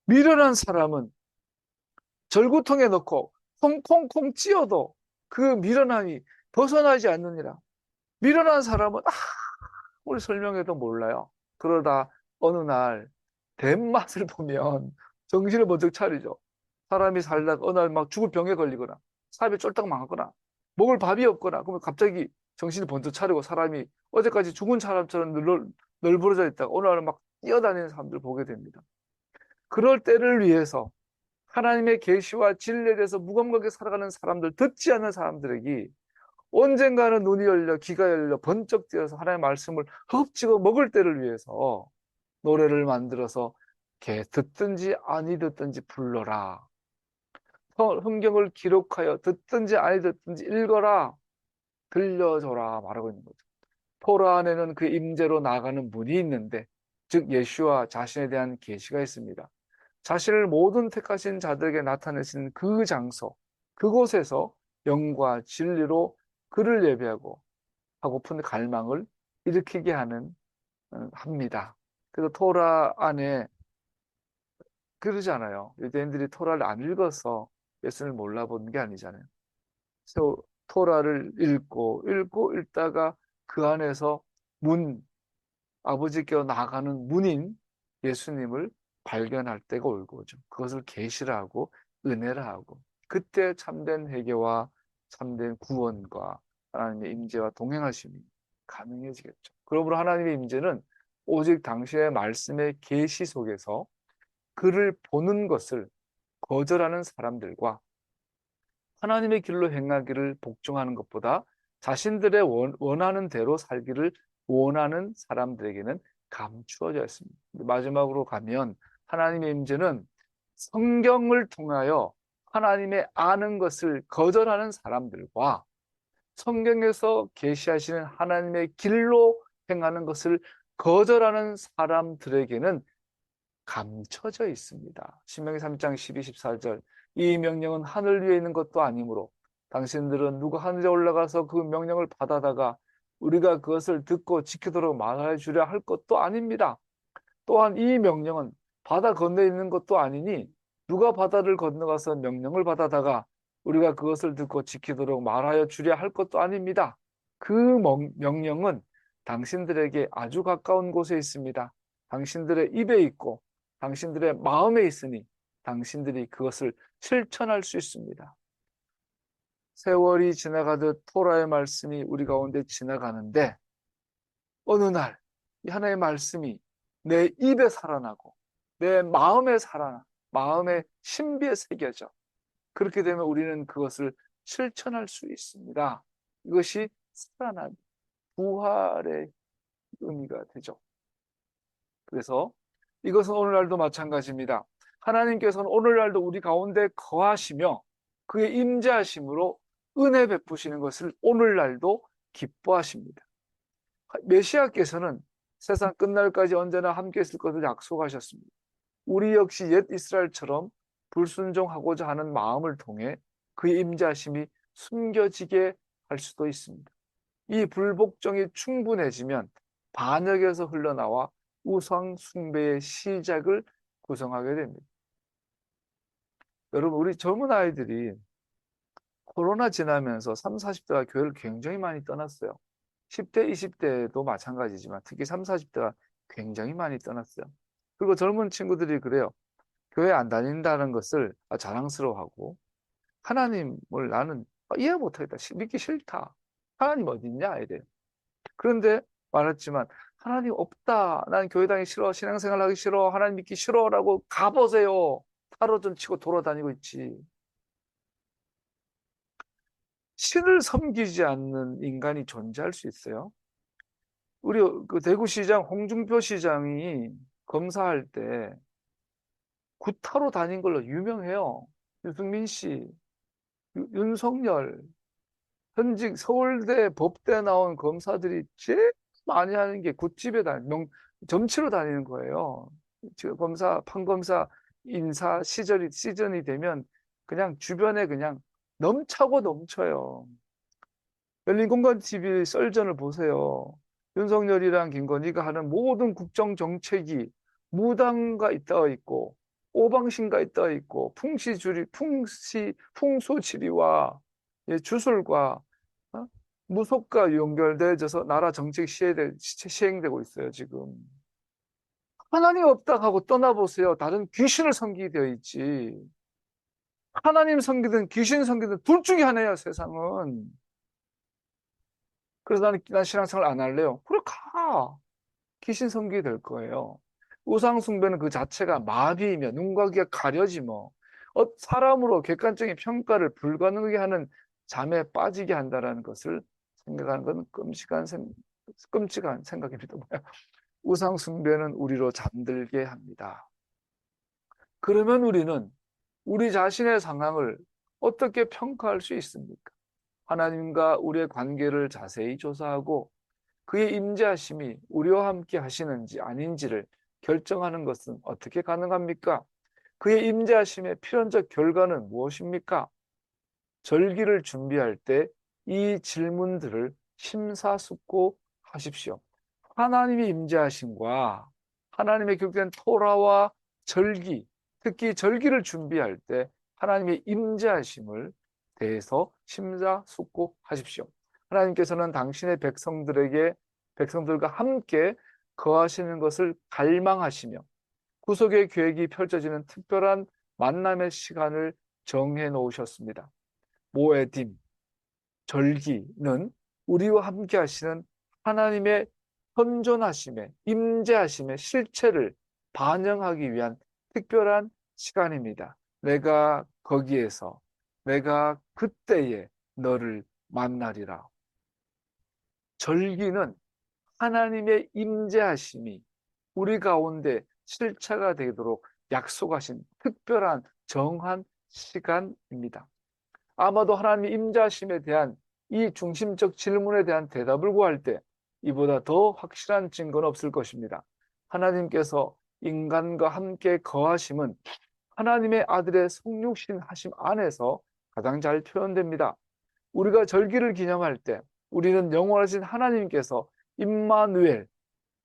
미련한 사람은 절구통에 넣고 콩콩콩 찧어도 그 미련함이 벗어나지 않느니라. 미련한 사람은 아무리 설명해도 몰라요. 그러다 어느 날 된 맛을 보면 정신을 번쩍 차리죠. 사람이 살다가 어느 날 막 죽을 병에 걸리거나 사업이 쫄딱 망하거나 먹을 밥이 없거나 그러면 갑자기 정신이 번쩍 차리고 사람이 어제까지 죽은 사람처럼 널브러져 있다가 어느 날 막 뛰어다니는 사람들을 보게 됩니다. 그럴 때를 위해서 하나님의 계시와 진리에 대해서 무감각하게 살아가는 사람들, 듣지 않는 사람들에게 언젠가는 눈이 열려 귀가 열려 번쩍 뛰어서 하나님의 말씀을 흡지고 먹을 때를 위해서 노래를 만들어서 듣든지 아니 듣든지 불러라. 성경을 기록하여 듣든지 아니 듣든지 읽어라. 들려줘라 말하고 있는 거죠. 토라 안에는 그 임재로 나아가는 문이 있는데 즉 예수와 자신에 대한 계시가 있습니다. 자신을 모든 택하신 자들에게 나타내시는 그 장소, 그곳에서 영과 진리로 그를 예배하고 하고픈 갈망을 일으키게 합니다. 그래서 토라 안에 그러잖아요. 유대인들이 토라를 안 읽어서 예수를 몰라본 게 아니잖아요. 그래서 토라를 읽고 읽다가 그 안에서 아버지께로 나아가는 문인 예수님을 발견할 때가 올 거죠. 그것을 계시라 하고 은혜라 하고 그때 참된 회개와 참된 구원과 하나님의 임재와 동행하심이 가능해지겠죠. 그러므로 하나님의 임재는 오직 당신의 말씀의 계시 속에서 그를 보는 것을 거절하는 사람들과 하나님의 길로 행하기를 복종하는 것보다 자신들의 원하는 대로 살기를 원하는 사람들에게는 감추어져 있습니다. 마지막으로 가면 하나님의 임재는 성경을 통하여 하나님의 아는 것을 거절하는 사람들과 성경에서 계시하시는 하나님의 길로 행하는 것을 거절하는 사람들에게는 감춰져 있습니다. 신명기 3장 12, 14절 이 명령은 하늘 위에 있는 것도 아니므로 당신들은 누가 하늘에 올라가서 그 명령을 받아다가 우리가 그것을 듣고 지키도록 말하여 주려 할 것도 아닙니다. 또한 이 명령은 바다 건너에 있는 것도 아니니 누가 바다를 건너가서 명령을 받아다가 우리가 그것을 듣고 지키도록 말하여 주려 할 것도 아닙니다. 그 명령은 당신들에게 아주 가까운 곳에 있습니다. 당신들의 입에 있고 당신들의 마음에 있으니 당신들이 그것을 실천할 수 있습니다. 세월이 지나가듯 토라의 말씀이 우리 가운데 지나가는데 어느 날 이 하나의 말씀이 내 입에 살아나고 내 마음에 마음의 신비에 새겨져. 그렇게 되면 우리는 그것을 실천할 수 있습니다. 이것이 살아난 부활의 의미가 되죠. 그래서 이것은 오늘날도 마찬가지입니다. 하나님께서는 오늘날도 우리 가운데 거하시며 그의 임재하심으로 은혜 베푸시는 것을 오늘날도 기뻐하십니다. 메시아께서는 세상 끝날까지 언제나 함께 있을 것을 약속하셨습니다. 우리 역시 옛 이스라엘처럼 불순종하고자 하는 마음을 통해 그의 임재하심이 숨겨지게 할 수도 있습니다. 이 불복종이 충분해지면 반역에서 흘러나와 우상 숭배의 시작을 구성하게 됩니다. 여러분, 우리 젊은 아이들이 코로나 지나면서 3, 40대가 교회를 굉장히 많이 떠났어요. 10대, 20대도 마찬가지지만 특히 3, 40대가 굉장히 많이 떠났어요. 그리고 젊은 친구들이 그래요. 교회 안 다닌다는 것을 자랑스러워하고 하나님을 나는 이해 못하겠다. 믿기 싫다. 하나님 어디 있냐? 이래요. 그런데 말했지만 하나님 없다. 난 교회 다니기 싫어. 신앙생활 하기 싫어. 하나님 믿기 싫어라고 가보세요. 타로전 치고 돌아다니고 있지. 신을 섬기지 않는 인간이 존재할 수 있어요? 우리 그 대구시장 홍준표 시장이 검사할 때 구타로 다닌 걸로 유명해요. 유승민 씨, 윤석열, 현직 서울대 법대 나온 검사들이 제일 많이 하는 게 굿집에 점치러 다니는 거예요. 지금 판검사 인사 시즌이 되면 그냥 주변에 그냥 넘차고 넘쳐요. 열린공간 TV 썰전을 보세요. 윤석열이랑 김건희가 하는 모든 국정정책이 무당과 있다 있고 오방신과 있다 있고 풍수지리와 주술과 무속과 연결되어져서 나라 정책이 시행되고 있어요, 지금. 하나님 없다 하고 떠나보세요. 다른 귀신을 섬기게 되어 있지. 하나님 섬기든 귀신 섬기든 둘 중에 하나예요, 세상은. 그래서 난 신앙생활 안 할래요. 그래, 가. 귀신 섬기게 될 거예요. 우상숭배는 그 자체가 마비이며 눈과 귀가 가려지 뭐. 사람으로 객관적인 평가를 불가능하게 하는 잠에 빠지게 한다는 것을 생각하는 건 끔찍한 생각입니다. 우상숭배는 우리로 잠들게 합니다. 그러면 우리는 우리 자신의 상황을 어떻게 평가할 수 있습니까? 하나님과 우리의 관계를 자세히 조사하고 그의 임재하심이 우리와 함께 하시는지 아닌지를 결정하는 것은 어떻게 가능합니까? 그의 임재하심의 필연적 결과는 무엇입니까? 절기를 준비할 때 이 질문들을 심사숙고하십시오. 하나님의 임재하심과 하나님의 교육된 토라와 절기, 특히 절기를 준비할 때 하나님의 임재하심을 대해서 심사숙고하십시오. 하나님께서는 당신의 백성들과 함께 거하시는 것을 갈망하시며 구속의 계획이 펼쳐지는 특별한 만남의 시간을 정해 놓으셨습니다. 모에딤, 절기는 우리와 함께 하시는 하나님의 현존하심의, 임재하심의 실체를 반영하기 위한 특별한 시간입니다. 내가 거기에서, 내가 그때에 너를 만나리라. 절기는 하나님의 임재하심이 우리 가운데 실체가 되도록 약속하신 특별한 정한 시간입니다. 아마도 하나님의 임재하심에 대한 이 중심적 질문에 대한 대답을 구할 때 이보다 더 확실한 증거는 없을 것입니다. 하나님께서 인간과 함께 거하심은 하나님의 아들의 성육신 하심 안에서 가장 잘 표현됩니다. 우리가 절기를 기념할 때 우리는 영원하신 하나님께서 임마누엘,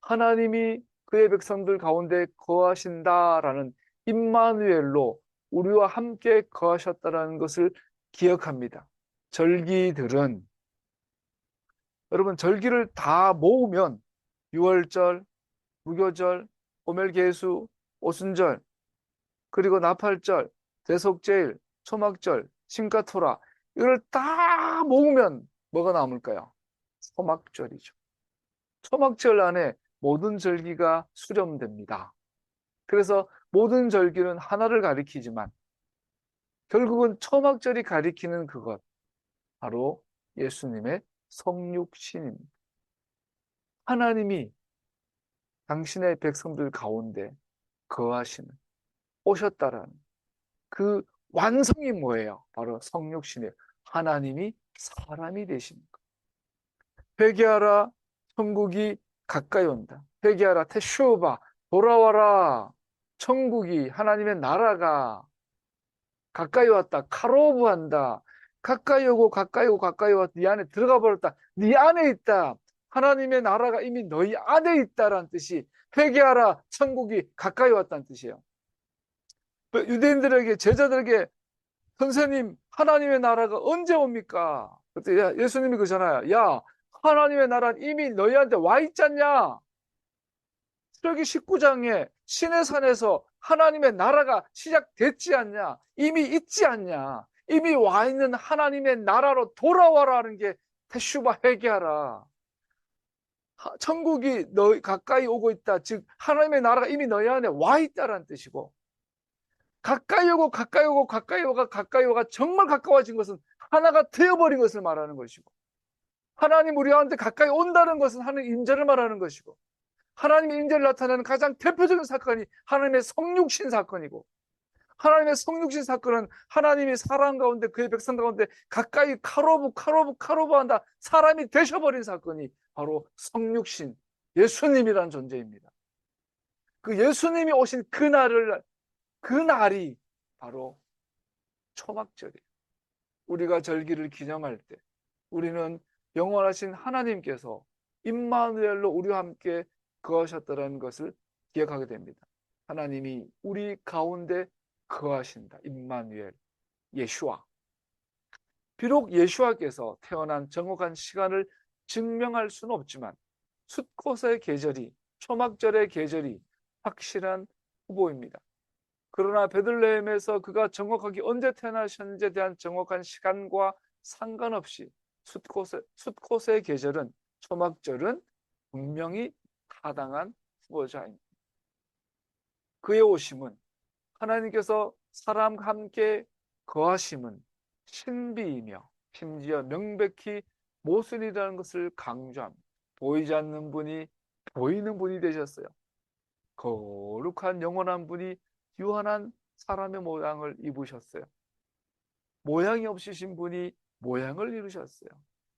하나님이 그의 백성들 가운데 거하신다라는 임마누엘로 우리와 함께 거하셨다는 것을 기억합니다. 절기들은 여러분 절기를 다 모으면 유월절, 무교절, 오멜개수, 오순절, 그리고 나팔절, 대속제일, 초막절, 심가토라 이걸 다 모으면 뭐가 남을까요? 초막절이죠. 초막절 안에 모든 절기가 수렴됩니다. 그래서 모든 절기는 하나를 가리키지만 결국은 초막절이 가리키는 그것 바로 예수님의 성육신입니다. 하나님이 당신의 백성들 가운데 거하시는 오셨다라는 그 완성이 뭐예요? 바로 성육신이에요. 하나님이 사람이 되신 것. 회개하라, 천국이 가까이 온다. 회개하라, 테슈바, 돌아와라. 천국이 하나님의 나라가 가까이 왔다. 카로브한다. 가까이 오고 가까이 오고 가까이 왔다. 네 안에 들어가 버렸다. 네 안에 있다. 하나님의 나라가 이미 너희 안에 있다라는 뜻이 회개하라. 천국이 가까이 왔다는 뜻이에요. 유대인들에게 제자들에게 선생님, 하나님의 나라가 언제 옵니까? 그때 예수님이 그러잖아요. 야, 하나님의 나라는 이미 너희한테 와 있잖냐? 출애기 19장에 시내산에서 하나님의 나라가 시작됐지 않냐? 이미 있지 않냐? 이미 와 있는 하나님의 나라로 돌아와라는 게 테슈바 회개하라. 천국이 너희 가까이 오고 있다. 즉 하나님의 나라가 이미 너희 안에 와 있다라는 뜻이고, 가까이 오고 가까이 오고 가까이 오가 가까이 오가 정말 가까워진 것은 하나가 되어버린 것을 말하는 것이고, 하나님 우리한테 가까이 온다는 것은 하나님 임재를 말하는 것이고, 하나님의 임재를 나타내는 가장 대표적인 사건이 하나님의 성육신 사건이고, 하나님의 성육신 사건은 하나님이 사람 가운데 그의 백성 가운데 가까이 카로브한다 사람이 되셔버린 사건이 바로 성육신 예수님이라는 존재입니다. 그 예수님이 오신 그날이 바로 초막절이에요. 우리가 절기를 기념할 때 우리는 영원하신 하나님께서 임마누엘로 우리와 함께 거하셨다는 것을 기억하게 됩니다. 하나님이 우리 가운데 거하신다. 임마누엘, 예슈아. 비록 예슈아께서 태어난 정확한 시간을 증명할 수는 없지만 숫꽃의 계절이, 초막절의 계절이 확실한 후보입니다. 그러나 베들레헴에서 그가 정확하게 언제 태어나셨는지에 대한 정확한 시간과 상관없이 숫꽃의 계절은, 초막절은 분명히 타당한 후보자입니다. 그의 오심은, 하나님께서 사람과 함께 거하심은 신비이며 심지어 명백히 모순이라는 것을 강조합니다. 보이지 않는 분이 보이는 분이 되셨어요. 거룩한 영원한 분이 유한한 사람의 모양을 입으셨어요. 모양이 없으신 분이 모양을 이루셨어요.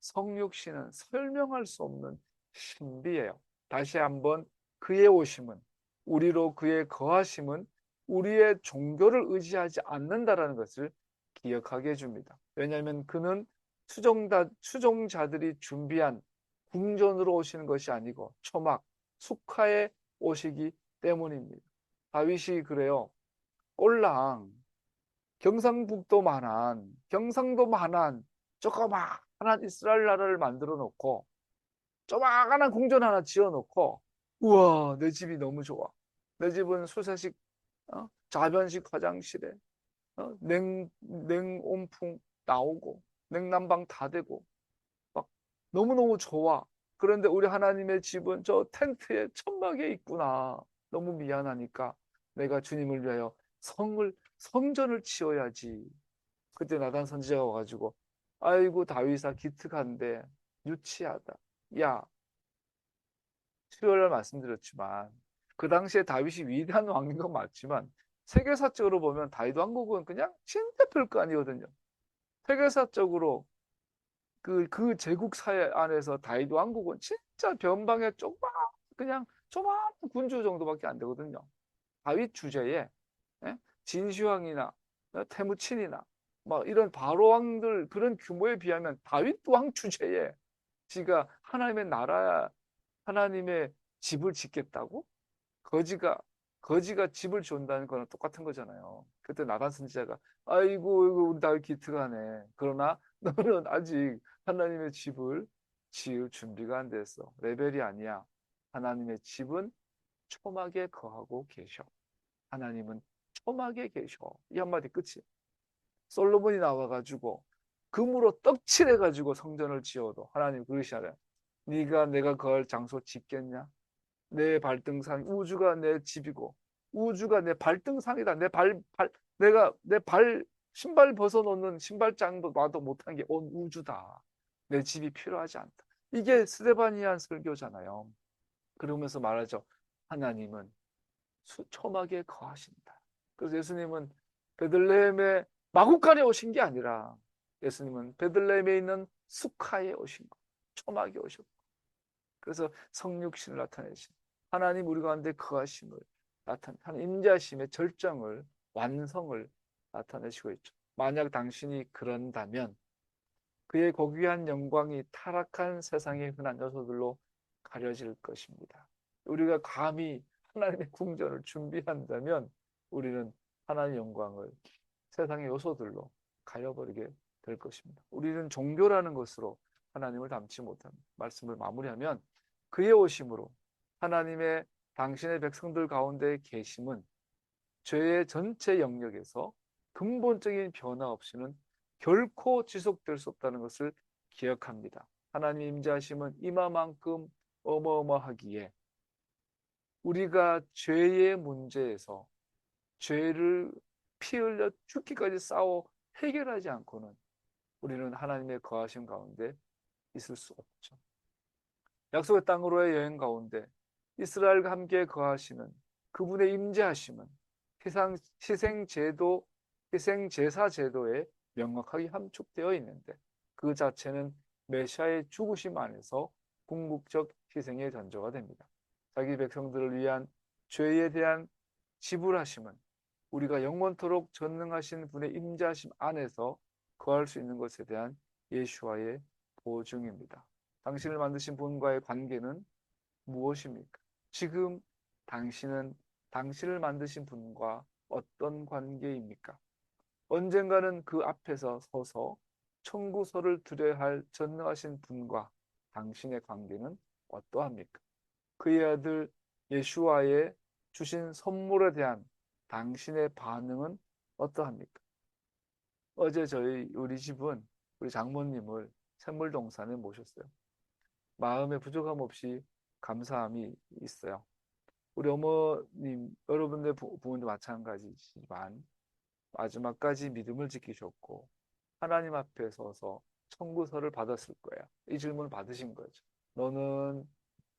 성육신은 설명할 수 없는 신비예요. 다시 한번 그의 오심은, 우리로 그의 거하심은 우리의 종교를 의지하지 않는다라는 것을 기억하게 해줍니다. 왜냐하면 그는 추종자들이 준비한 궁전으로 오시는 것이 아니고 초막, 숙화에 오시기 때문입니다. 다윗이 그래요. 꼴랑 경상도 만한 조그마한 이스라엘 나라를 만들어 놓고 조그마한 궁전 하나 지어 놓고, 우와, 내 집이 너무 좋아. 내 집은 수세식, 자변식 화장실에 냉온풍 나오고 냉난방 다 되고 막 너무너무 좋아. 그런데 우리 하나님의 집은 저 텐트에 천막에 있구나. 너무 미안하니까 내가 주님을 위하여 성전을 치워야지. 그때 나단 선지자가 와가지고, 아이고 다윗아 기특한데 유치하다. 야, 수요일날 말씀드렸지만 그 당시에 다윗이 위대한 왕인 건 맞지만 세계사적으로 보면 다윗 왕국은 그냥 진짜 별거 아니거든요. 세계사적으로 그 제국 사회 안에서 다윗 왕국은 진짜 변방에 그냥 조그만 군주 정도밖에 안 되거든요. 다윗 주제에, 예? 진시황이나 태무친이나 뭐 이런 바로 왕들 그런 규모에 비하면 다윗 왕 주제에 지가 하나님의 나라, 하나님의 집을 짓겠다고? 거지가 집을 지은다는 거는 똑같은 거잖아요. 그때 나단 선지자가, 아이고 이거 우리 다윗 기특하네. 그러나 너는 아직 하나님의 집을 지을 준비가 안 됐어. 레벨이 아니야. 하나님의 집은 초막에 거하고 계셔. 하나님은 초막에 계셔. 이 한마디 끝이에요. 솔로몬이 나와가지고 금으로 떡칠해가지고 성전을 지어도 하나님 그러시잖아요. 네가 내가 거할 장소 짓겠냐? 내 발등상, 우주가 내 집이고 우주가 내 발등상이다. 내가 내 신발 벗어놓는 신발장도 놔도 못한 게 온 우주다. 내 집이 필요하지 않다. 이게 스데바니안 설교잖아요. 그러면서 말하죠. 하나님은 초막에 거하신다. 그래서 예수님은 베들레헴의 마구간에 오신 게 아니라 예수님은 베들레헴에 있는 수카에 오신 거, 초막에 오셨고, 그래서 성육신을 나타내신 하나님 우리 가운데 거하심을 나타내는 임재하심의 절정을, 완성을 나타내시고 있죠. 만약 당신이 그런다면 그의 고귀한 영광이 타락한 세상의 흔한 요소들로 가려질 것입니다. 우리가 감히 하나님의 궁전을 준비한다면 우리는 하나님의 영광을 세상의 요소들로, 가려버리게 될 것입니다. 우리는 종교라는 것으로 하나님을 닮지 못합니다. 말씀을 마무리하면 그의 오심으로 하나님의 당신의 백성들 가운데 계심은 죄의 전체 영역에서 근본적인 변화 없이는 결코 지속될 수 없다는 것을 기억합니다. 하나님 임재하심은 이마만큼 어마어마하기에 우리가 죄의 문제에서 죄를 피 흘려 죽기까지 싸워 해결하지 않고는 우리는 하나님의 거하심 가운데 있을 수 없죠. 약속의 땅으로의 여행 가운데 이스라엘과 함께 거하시는 그분의 임재하심은 희생제도, 희생제사 제도에 명확하게 함축되어 있는데 그 자체는 메시아의 죽으심 안에서 궁극적 희생의 전조가 됩니다. 자기 백성들을 위한 죄에 대한 지불하심은 우리가 영원토록 전능하신 분의 임재하심 안에서 거할 수 있는 것에 대한 예수와의 보증입니다. 당신을 만드신 분과의 관계는 무엇입니까? 지금 당신은 당신을 만드신 분과 어떤 관계입니까? 언젠가는 그 앞에서 서서 청구서를 드려야 할 전능하신 분과 당신의 관계는 어떠합니까? 그의 아들 예수와의 주신 선물에 대한 당신의 반응은 어떠합니까? 어제 우리 집은 우리 장모님을 샘물동산에 모셨어요. 마음에 부족함 없이 감사함이 있어요. 우리 어머님, 여러분들 부모도 마찬가지지만 마지막까지 믿음을 지키셨고 하나님 앞에 서서 청구서를 받았을 거야. 이 질문을 받으신 거죠. 너는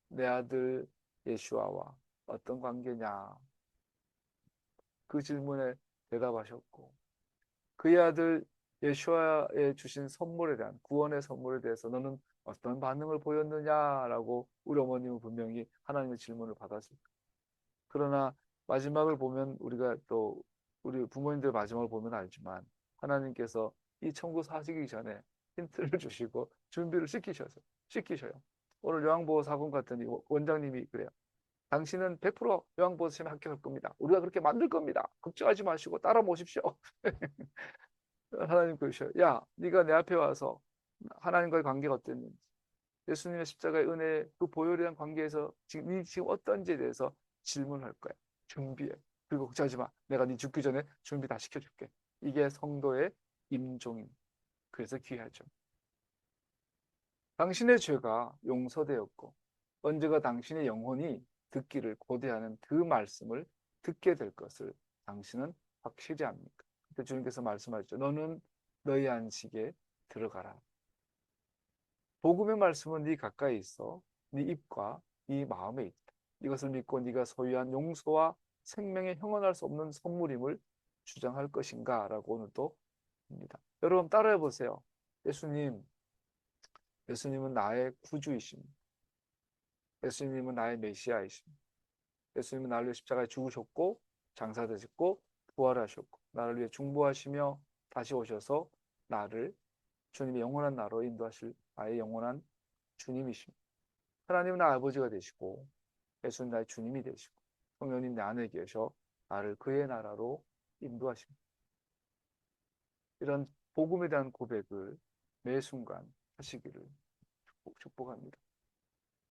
내 아들 예슈아와 어떤 관계냐? 그 질문에 대답하셨고 그의 아들 예슈아에 주신 선물에 대한 구원의 선물에 대해서 너는 어떤 반응을 보였느냐라고 우리 어머님은 분명히 하나님의 질문을 받았을 거예요. 그러나 마지막을 보면 우리가 또 우리 부모님들 마지막을 보면 알지만 하나님께서 이 청구서 하시기 전에 힌트를 주시고 준비를 시키셔요. 오늘 요한복음 사건 갔더니 원장님이 그래요. 당신은 100% 요한복음 시험에 합격할 겁니다. 우리가 그렇게 만들 겁니다. 걱정하지 마시고 따라 모십시오. 하나님 그러셔요. 야, 네가 내 앞에 와서 하나님과의 관계가 어땠는지, 예수님의 십자가의 은혜, 그 보혈에 대한 관계에서 지금 어떤지에 대해서 질문할 거야. 준비해. 그리고 걱정하지 마. 내가 네 죽기 전에 준비 다 시켜줄게. 이게 성도의 임종임. 그래서 귀하죠. 당신의 죄가 용서되었고 언제가 당신의 영혼이 듣기를 고대하는 그 말씀을 듣게 될 것을 당신은 확실히 압니까? 그때 주님께서 말씀하셨죠. 너는 너희 안식에 들어가라. 복음의 말씀은 네 가까이 있어 네 입과 네 마음에 있다. 이것을 믿고 네가 소유한 용서와 생명에 형언할 수 없는 선물임을 주장할 것인가? 라고 오늘 또 합니다. 여러분 따라해 보세요. 예수님은 나의 구주이십니다. 예수님은 나의 메시아이십니다. 예수님은 나를 위해 십자가에 죽으셨고 장사되셨고 부활하셨고 나를 위해 중보하시며 다시 오셔서 나를 주님의 영원한 나라로 인도하실 나의 영원한 주님이십니다. 하나님은 나의 아버지가 되시고 예수님 나의 주님이 되시고 성령님 내 안에 계셔 나를 그의 나라로 인도하십니다. 이런 복음에 대한 고백을 매 순간 하시기를 축복합니다.